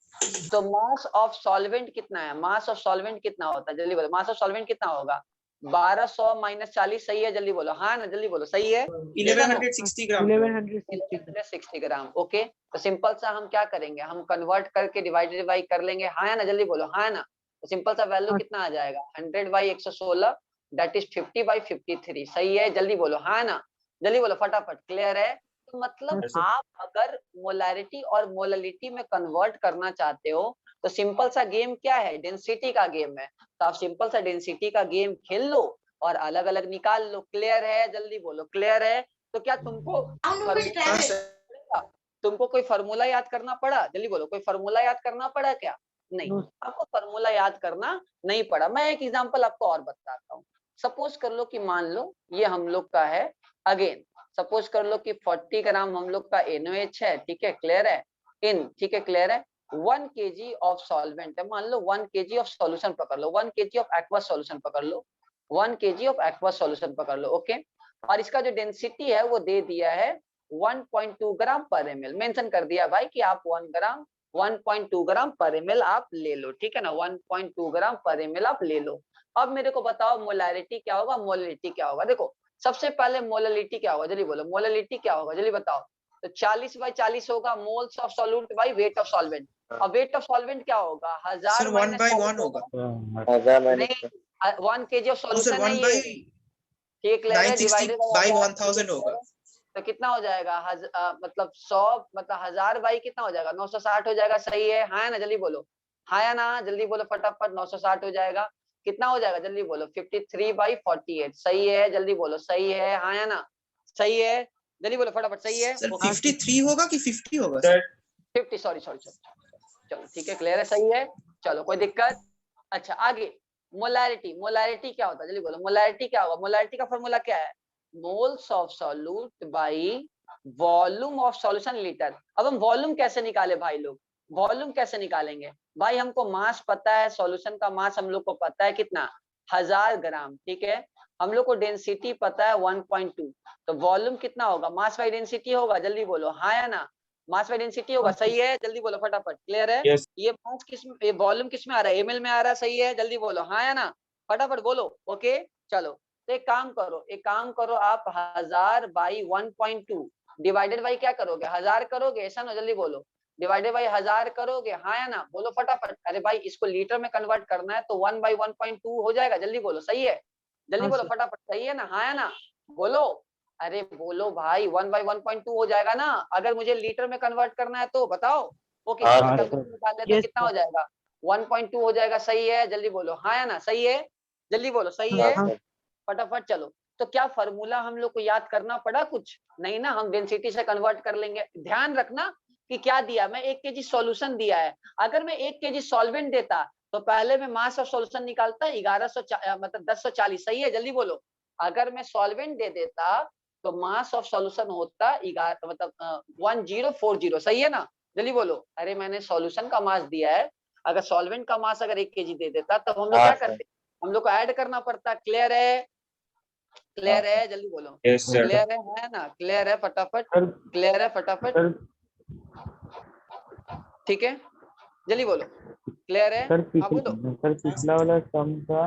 तो मास ऑफ सॉल्वेंट कितना है? मास ऑफ सॉल्वेंट कितना होता है? जल्दी बोलो, मास ऑफ सॉल्वेंट कितना होगा? 1200 माइनस 40 सही है, जल्दी बोलो हाँ ना, जल्दी बोलो सही है, 1160 ग्राम. 1160 ग्राम। ओके, तो सिंपल सा हम क्या करेंगे, हम कन्वर्ट करके डिवाइडेड बाई कर लेंगे, हाँ या ना, जल्दी बोलो हाँ ना। तो सिंपल सा वैल्यू कितना आ जाएगा? 100/116 दैट इज 50/53 सही है, जल्दी बोलो हाँ ना, जल्दी बोलो फटाफट, क्लियर है। तो मतलब आप अगर मोलैरिटी और मोललिटी में कन्वर्ट करना चाहते हो तो सिंपल सा गेम क्या है? डेंसिटी का गेम है। तो आप सिंपल सा डेंसिटी का गेम खेल लो और अलग अलग निकाल लो, क्लियर है, जल्दी बोलो क्लियर है। तो क्या तुमको कोई फार्मूला याद करना पड़ा? जल्दी बोलो, कोई फार्मूला याद करना पड़ा क्या? नहीं, आपको फार्मूला याद करना नहीं पड़ा। मैं एक एग्जांपल आपको और बताता हूँ। सपोज कर लो कि मान लो ये हम लोग का है, अगेन सपोज कर लो कि 40 ग्राम हम लोग का NaOH है, ठीक है, क्लियर है, इन, ठीक है, क्लियर है, 1 kg ऑफ सॉल्वेंट है, मान लो 1 kg ऑफ सॉल्यूशन पकड़ लो, 1 kg ऑफ एक्वस सॉल्यूशन पकड़ लो, 1 kg ऑफ एक्वस सॉल्यूशन पकड़ लो, ओके। और इसका जो डेंसिटी है वो दे दिया है 1.2 ग्राम पर ml, मेंशन कर दिया भाई कि आप 1.2 ग्राम पर ml आप ले लो, ठीक है ना, 1.2 ग्राम पर ml आप ले लो। अब मेरे को बताओ मोलैरिटी क्या होगा, मोललिटी क्या होगा? देखो, सबसे पहले मोललिटी क्या होगा? जल्दी बोलो, मोललिटी क्या होगा? जल्दी बताओ। तो 40/40 होगा, moles of solute by weight of solvent. और वेट ऑफ सॉल्वेंट क्या होगा? 1000 Sir, 1/1 होगा. 1 kg of No, sir, solution है 1 ये, by ठीक है, 960 डिवाइडेड by 1000 होगा. तो कितना हो जाएगा? मतलब 100 मतलब 1000 बाई कितना हो जाएगा? 960 हो जाएगा, सही है, हाँ ना, जल्दी बोलो हाँ या ना, जल्दी बोलो फटाफट, 960 हो जाएगा, कितना हो जाएगा? जल्दी बोलो 53/48 सही है, जल्दी बोलो सही है, हाँ या ना, सही है, जल्दी बोलो फटाफट, सही है। Sir, 53 होगा कि 50 होगा? Sir, 50, सॉरी, चलो ठीक है, क्लियर है, सही है, चलो कोई दिक्कत। अच्छा, आगे मोलैरिटी, मोलैरिटी क्या होता है? जल्दी बोलो, मोलैरिटी क्या होगा? मोलैरिटी का फॉर्मूला क्या है? Moles of solute by volume of solution litre. अब हम वॉल्यूम कैसे निकाले भाई लोग? वॉल्यूम कैसे निकालेंगे भाई? हमको मास पता है, सॉल्यूशन का मास हम लोग को पता है कितना, 1000 ग्राम, ठीक है। हम लोग को डेंसिटी पता है 1.2, तो वॉल्यूम कितना होगा? मास बाई डेंसिटी होगा, जल्दी बोलो हाँ या ना। मास बाई डेंसिटी होगा, सही है, जल्दी बोलो फटाफट। क्लियर है? Yes. ये मास किस, ये वॉल्यूम किस में आ रहा है? एमएल में आ रहा है, सही है, जल्दी बोलो हाँ या ना, फटाफट बोलो। ओके चलो, तो एक काम करो आप 1000 बाई 1.2 डिवाइडेड बाई क्या करोगे? 1000 करोगे, ऐसा ना, जल्दी बोलो। डिवाइडेड बाई 1000 करोगे, हाँ या ना, बोलो फटाफट। अरे भाई इसको लीटर में कन्वर्ट करना है तो 1 बाई 1.2 हो जाएगा, जल्दी बोलो, सही है, जल्दी हाँ बोलो सर। फटाफट, सही है ना, हाँ या ना, बोलो। अरे बोलो भाई, 1 बाई 1.2 हो जाएगा ना, अगर मुझे लीटर में कन्वर्ट करना है तो बताओ। ओके हाँ, इसका हाँ, कैलकुलेशन निकाल लेते Yes, कितना हो sir. जाएगा? 1.2 हो जाएगा, सही है, जल्दी बोलो हाँ या ना, सही है, जल्दी बोलो, सही हाँ है, हाँ फटाफट चलो। तो क्या फॉर्मूला हम लोग को याद करना पड़ा? कुछ नहीं ना, हम डेंसिटी से कन्वर्ट कर लेंगे। ध्यान रखना कि क्या दिया, मैं 1 kg सॉल्यूशन दिया है, अगर मैं 1 kg सॉल्वेंट देता तो पहले मैं मास ऑफ सॉल्यूशन निकालता 1100 मतलब 1040, सही है, जल्दी बोलो। अगर मैं सॉल्वेंट दे देता तो मास ऑफ सॉल्यूशन होता 11 मतलब 1040, सही है ना, जल्दी बोलो। अरे मैंने सॉल्यूशन का मास दिया है, अगर सॉल्वेंट का मास अगर 1 kg दे देता तब हम लोग हाँ, क्या सर। करते? हम लोग को ऐड करना पड़ता। क्लियर है? क्लियर है, जल्दी बोलो। Yes, sir. क्लियर है ना? क्लियर है, फटाफट, सर क्लियर है, फटाफट, सर ठीक है, जल्दी बोलो। क्लियर है? सर हाँ बोलो। सर पिछला वाला सम था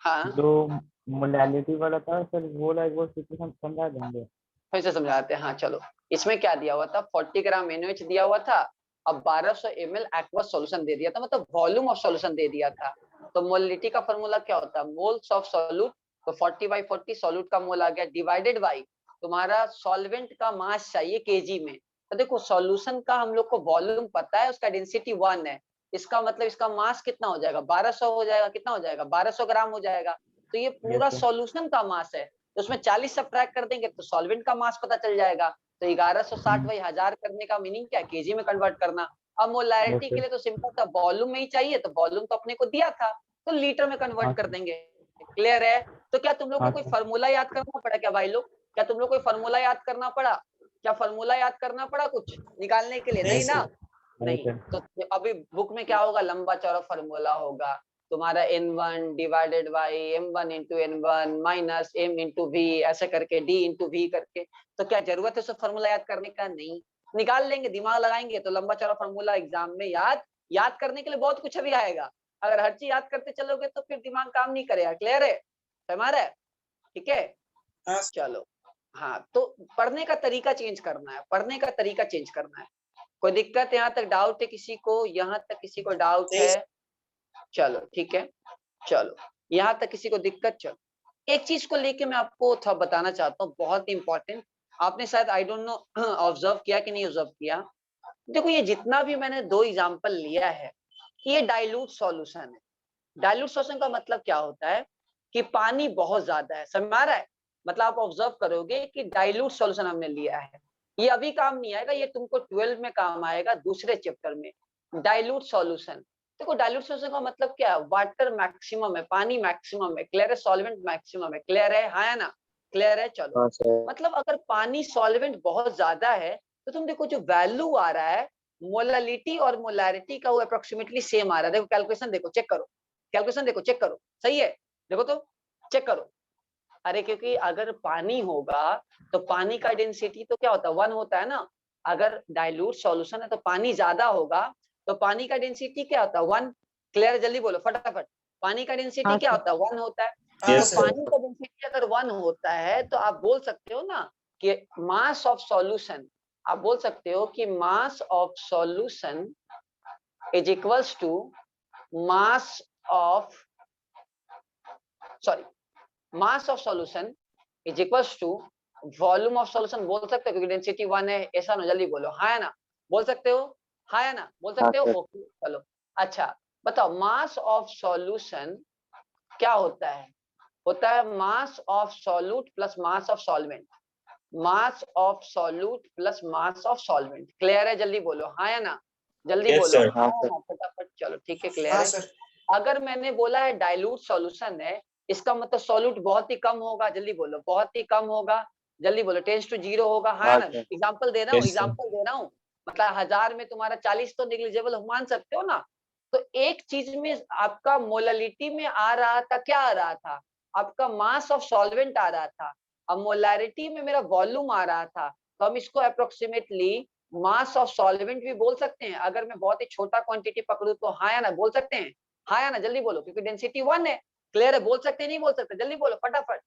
हाँ जो मोडालिटी वाला था सर, वो लाइक वो सिचुएशन समझा देंगे। फिर से समझाते हैं, हाँ चलो। इसमें क्या दिया हुआ था? 40 ग्राम NaOH दिया हुआ था, अब 1200 ml एक्वस सॉल्यूशन दे दिया था, मतलब वॉल्यूम ऑफ सॉल्यूशन दे दिया था। तो मोलिटी का फॉर्मूला क्या होता है? मोल्स ऑफ सॉल्यूट, तो 40/40 सॉल्यूट का मोल आ गया, डिवाइडेड बाई तुम्हारा सॉल्वेंट का मास चाहिए केजी में। तो देखो सॉल्यूशन का हम लोग को वॉल्यूम पता है, उसका डेंसिटी 1 है, इसका मतलब इसका मास कितना हो जाएगा? 1200 हो जाएगा, कितना हो जाएगा? 1200 ग्राम हो जाएगा। तो ये पूरा सर। सॉल्यूशन का मास है, तो उसमें 40 सब्ट्रैक्ट कर देंगे तो सॉल्वेंट का मास पता चल जाएगा। तो 1160 बाई 1000 करने का मीनिंग क्या है? केजी में कन्वर्ट करना। अब मोलैरिटी के लिए तो सिंपल था, वॉल्यूम में ही चाहिए, तो वॉल्यूम तो अपने को दिया था, तो लीटर में हाँ कन्वर्ट कर सर। देंगे। क्लियर है? तो क्या तुम लोग को हाँ कोई सर। फॉर्मूला याद करना पड़ा क्या भाई लोग? क्या तुम लोग कोई फॉर्मूला याद करना पड़ा? क्या फॉर्मूला याद करना पड़ा कुछ निकालने के लिए? नहीं नहीं ना, sir. नहीं नहीं। सर। तो अभी बुक में क्या होगा? लंबा चौड़ा फॉर्मूला होगा तुम्हारा, N1 divided by M1 into N1 minus M into V, ऐसे करके D इंटू V करके। तो क्या जरूरत है उसे फॉर्मूला याद करने का? नहीं, निकाल लेंगे, दिमाग लगाएंगे तो लंबा चौड़ा फॉर्मूला एग्जाम में याद करने के लिए बहुत कुछ अभी आएगा। अगर हर चीज याद करते चलोगे तो फिर दिमाग काम नहीं करेगा। क्लियर है? समझ रहे? ठीक है, हाँ sir. चलो। हाँ, तो पढ़ने का तरीका चेंज करना है, पढ़ने का तरीका चेंज करना है। कोई दिक्कत यहाँ तक डाउट है किसी को? यहाँ तक किसी को डाउट नहीं है? चलो ठीक है, चलो यहाँ तक किसी को दिक्कत? चलो एक चीज को लेके मैं आपको थोड़ा बताना चाहता हूँ, बहुत ही इंपॉर्टेंट। आपने शायद आई डोंट नो ऑब्जर्व किया कि नहीं ऑब्जर्व किया। देखो ये जितना भी मैंने 2 एग्जांपल लिया है, ये डाइल्यूट सॉल्यूशन है। डाइल्यूट सॉल्यूशन का मतलब क्या होता है? कि पानी बहुत ज्यादा है, समझ आ रहा है? मतलब आप ऑब्जर्व करोगे कि डाइल्यूट सॉल्यूशन हमने लिया है, ये अभी काम नहीं आएगा, ये तुमको 12 में काम आएगा, दूसरे चैप्टर में। डाइल्यूट सॉल्यूशन, देखो डाइल्यूट सॉल्यूशन का मतलब क्या है? वाटर मैक्सिमम है, पानी मैक्सिमम है, क्लियर है? सॉल्वेंट मैक्सिमम है, क्लियर है? हाँ या ना? क्लियर है? चलो, हाँ सर। मतलब अगर पानी सॉल्वेंट बहुत ज्यादा है तो तुम देखो जो वैल्यू आ रहा है मोलालिटी और मोलैरिटी का, वो अप्रोक्सीमेटली सेम आ रहा है। देखो कैलकुलेशन देखो, चेक करो, कैलकुलेशन देखो, चेक करो, सही है? देखो तो, चेक करो। अरे क्योंकि अगर पानी होगा तो पानी का डेंसिटी तो क्या होता है? 1 होता है ना। अगर डाइल्यूट सॉल्यूशन है तो पानी ज्यादा होगा, तो पानी का डेंसिटी क्या होता है? 1। क्लियर? जल्दी बोलो फटाफट। पानी का डेंसिटी हाँ क्या सर। होता है? 1 होता है। हाँ तो sir. पानी का डेंसिटी अगर 1 होता है तो आप बोल सकते हो ना कि मास ऑफ सॉल्यूशन, आप बोल सकते हो कि mass of solution is equals to mass of, sorry, mass of solution is equals to volume of solution, बोल सकते हो क्योंकि डेंसिटी 1 है, ऐसा ना, जल्दी बोलो हाँ या ना, बोल सकते हो हाँ या ना, बोल हाँ सकते हो? सर। ओके चलो। अच्छा बताओ, मास ऑफ सॉल्यूशन क्या होता है? होता है mass of solute plus mass of solvent, mass of solute plus mass of solvent. Clear है? जल्दी बोलो हाँ या ना, जल्दी Yes बोलो sir. हाँ या ना, फटाफट चलो, ठीक है, क्लियर हाँ है? sir. अगर मैंने बोला है डाइल्यूट सॉल्यूशन है, इसका मतलब सॉल्यूट बहुत ही कम होगा, जल्दी बोलो, बहुत ही कम होगा, जल्दी बोलो, टेंस टू 0 होगा, हाँ हाँ ना? सर। एग्जांपल दे रहा हूँ, Yes sir. एग्जांपल दे रहा हूँ, मतलब 1000 में तुम्हारा 40 तो निग्लिजिबल मान सकते हो ना। तो एक चीज में आपका मोलालिटी में आ रहा था, क्या आ रहा था, आपका मास ऑफ सॉल्वेंट आ रहा था। अब मोलारिटी में मेरा वॉल्यूम आ रहा था, तो हम इसको अप्रोक्सीमेटली मास ऑफ सॉल्वेंट भी बोल सकते हैं। अगर मैं बहुत ही छोटा क्वांटिटी पकड़ू तो हाँ या ना बोल सकते हैं, हाँ या ना, जल्दी बोलो, क्योंकि डेंसिटी 1 है। क्लियर है? बोल सकते हैं, नहीं बोल सकते, जल्दी बोलो फटाफट।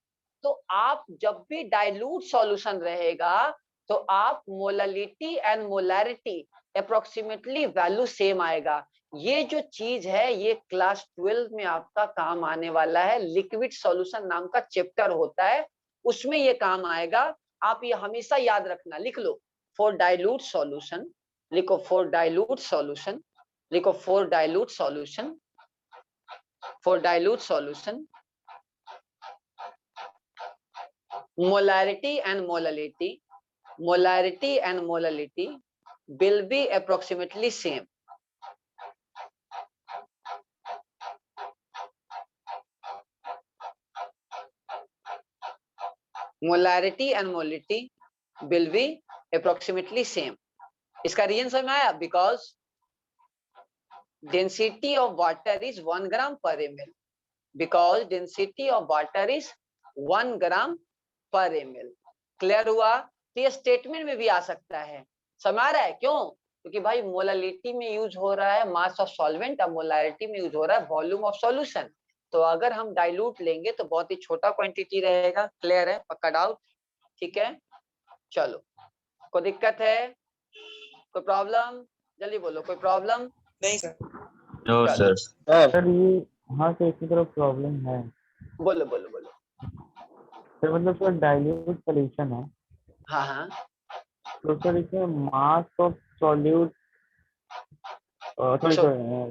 तो आप जब भी डाइल्यूट सॉल्यूशन रहेगा तो आप molality and molarity approximately value same आएगा। ये जो चीज है ये क्लास 12 में आपका काम आने वाला है। लिक्विड सॉल्यूशन नाम का चैप्टर होता है, उसमें ये काम आएगा। आप ये हमेशा याद रखना, लिख लो फॉर डाइल्यूट सॉल्यूशन, लिखो फॉर डाइल्यूट सॉल्यूशन, लिखो for dilute solution, for dilute solution molarity and molality, molarity and molality will be approximately same. Molarity and molality will be approximately same. इसका रीजन समझ में आया? Because density of water is 1 gram per ml. Because density of water is 1 gram पर ml. Clear हुआ? तो ये statement में भी आ सकता है, समझ आ रहा है? क्यों? क्योंकि भाई मोलालिटी में यूज हो रहा है मास ऑफ सॉल्वेंट, और मोलारिटी में यूज हो रहा है वॉल्यूम ऑफ सॉल्यूशन। तो अगर हम डाइल्यूट लेंगे तो बहुत ही छोटा क्वांटिटी रहेगा। क्लियर है? पक्का डाउट? ठीक है, चलो। कोई दिक्कत है? कोई प्रॉब्लम? जल्दी बोलो, कोई प्रॉब्लम? नहीं सर। नो चलो। सर। सर ये हाँ सर इसकी तरफ प्रॉब्लम है बोलो बोलो बोलो। सर, मतलब सर डाइल्यूट सॉल्यूशन है हाँ हाँ, तो सर इसमें mass of solute sorry So-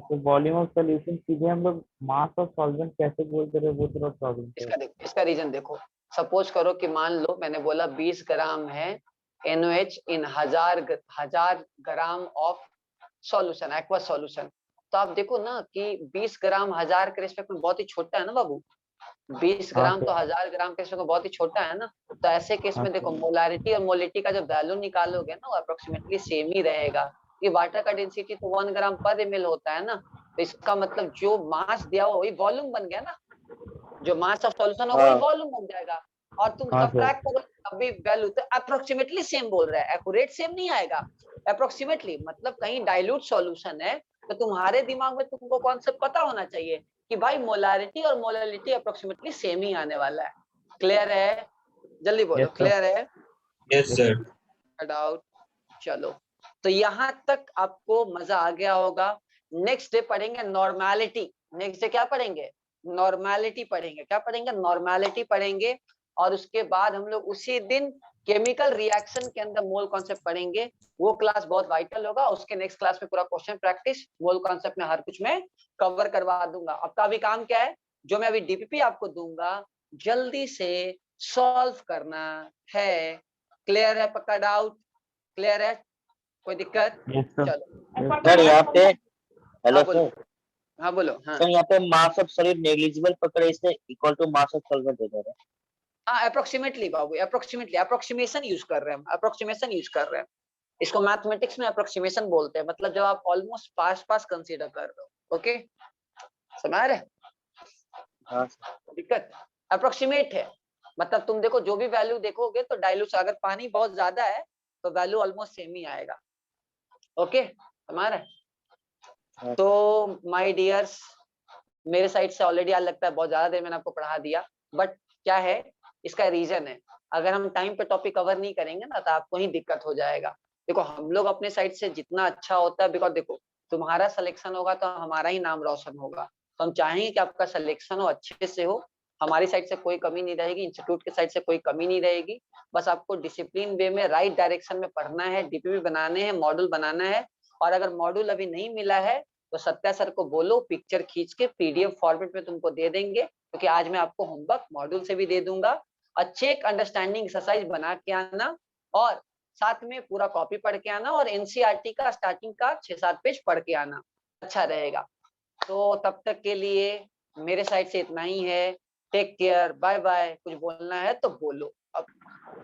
तो वॉल्यूम ऑफ सॉल्यूशन सीधे हम लोग मास ऑफ सॉल्वेंट कैसे बोलते रहे, वो थोड़ा प्रॉब्लम इसका देखो, इसका रीजन देखो। सपोज करो कि मान लो मैंने बोला 20 ग्राम है NOH in 1000 gram of solution, aqua solution. तो आप देखो ना कि 20 ग्राम 1000 के रिस्पेक्ट में बहुत ही छोटा है ना बाबू। 20 हाँ ग्राम सर। तो 1000 ग्राम के रिस्पेक्ट में बहुत ही छोटा है ना। तो ऐसे केस हाँ में देखो सर। मोलारिटी और मोलिटी का जब वैल्यू निकालोगे ना वो अप्रोक्सीमेटली सेम ही रहेगा। ये वाटर का डेंसिटी तो 1 ग्राम पर ml होता है ना, तो इसका मतलब जो मास दिया हुआ वही वॉल्यूम बन गया ना, जो मास ऑफ सॉल्यूशन होगा वही वॉल्यूम बन जाएगा। और तुम हाँ सर। सबट्रैक्ट करो अभी वैल्यू, तो अप्रोक्सीमेटली सेम बोल रहा है, एक्यूरेट सेम नहीं आएगा, अप्रोक्सीमेटली। मतलब कहीं डाइल्यूट सॉल्यूशन है तो तुम्हारे दिमाग में तुमको कॉन्सेप्ट पता होना चाहिए कि भाई मोलारिटी और मोलालिटी अप्रोक्सीमेटली सेम ही आने वाला है। क्लियर है? जल्दी बोलो, Yes, sir. क्लियर है? Yes sir. डाउट? चलो, तो यहाँ तक आपको मजा आ गया होगा। नेक्स्ट डे पढ़ेंगे नॉर्मैलिटी। नेक्स्ट डे क्या पढ़ेंगे? नॉर्मैलिटी पढ़ेंगे। क्या पढ़ेंगे? नॉर्मैलिटी पढ़ेंगे। और उसके बाद हम लोग उसी दिन केमिकल रिएक्शन के अंदर मोल कॉन्सेप्ट पढ़ेंगे। वो क्लास बहुत वाइटल होगा। उसके नेक्स्ट क्लास में पूरा क्वेश्चन प्रैक्टिस मोल कॉन्सेप्ट में हर कुछ में कवर करवा दूंगा। आपका अभी काम क्या है? जो मैं अभी डीपीपी आपको दूंगा जल्दी से सॉल्व करना है। क्लियर है? पक्का डाउट? क्लियर है? कोई दिक्कत? Yes, sir. चलो, सर यहाँ पे हेलो हाँ बोलो, सर। हाँ बोलो। हाँ सर यहाँ पे मास ऑफ सॉलिड नेग्लिजिबल पकड़े इससे equal to mass of solvent हो जाएगा। हाँ, अप्रोक्सीमेटली बाबू, अप्रोक्सीमेटली, अप्रोक्सीमेशन यूज कर रहे हैं हम, अप्रोक्सीमेशन यूज कर रहे हैं। इसको मैथमेटिक्स में अप्रोक्सीमेशन बोलते हैं, मतलब जब आप ऑलमोस्ट पास पास कंसीडर कर रहे हो। ओके, समझ रहे? हाँ सर। दिक्कत? अप्रोक्सीमेट है, मतलब तुम देखो जो भी वैल्यू देखोगे तो डाइल्यूट, अगर पानी बहुत ज्यादा है तो वैल्यू ऑलमोस्ट सेम ही आएगा। ओके, समझ रहे? हाँ तो सर। माय डियर्स, मेरे साइड से ऑलरेडी आज लगता है बहुत ज्यादा देर मैंने आपको पढ़ा दिया, बट क्या है इसका रीजन है, अगर हम टाइम पे टॉपिक कवर नहीं करेंगे ना तो आपको ही दिक्कत हो जाएगा। देखो हम लोग अपने साइड से जितना अच्छा होता है, बिकॉज देखो तुम्हारा सिलेक्शन होगा तो हमारा ही नाम रोशन होगा। तो हम चाहेंगे कि आपका सिलेक्शन हो, अच्छे से हो। हमारी साइड से कोई कमी नहीं रहेगी, इंस्टीट्यूट की साइड से कोई कमी नहीं रहेगी। बस आपको डिसिप्लिन वे में राइट डायरेक्शन में पढ़ना है, डीपीपी बनाने हैं, मॉड्यूल बनाना है। और अगर मॉड्यूल अभी नहीं मिला है तो सत्या सर को बोलो, पिक्चर खींच के पीडीएफ फॉर्मेट में तुमको दे देंगे, क्योंकि आज मैं आपको होमवर्क मॉड्यूल से भी दे दूंगा। अच्छे एक अंडरस्टैंडिंग एक्सरसाइज बना के आना, और साथ में पूरा कॉपी पढ़ के आना, और एनसीईआरटी का स्टार्टिंग का 6-7 पेज पढ़ के आना, अच्छा रहेगा। तो तब तक के लिए मेरे साइड से इतना ही है। Take care, bye bye. कुछ बोलना है तो बोलो।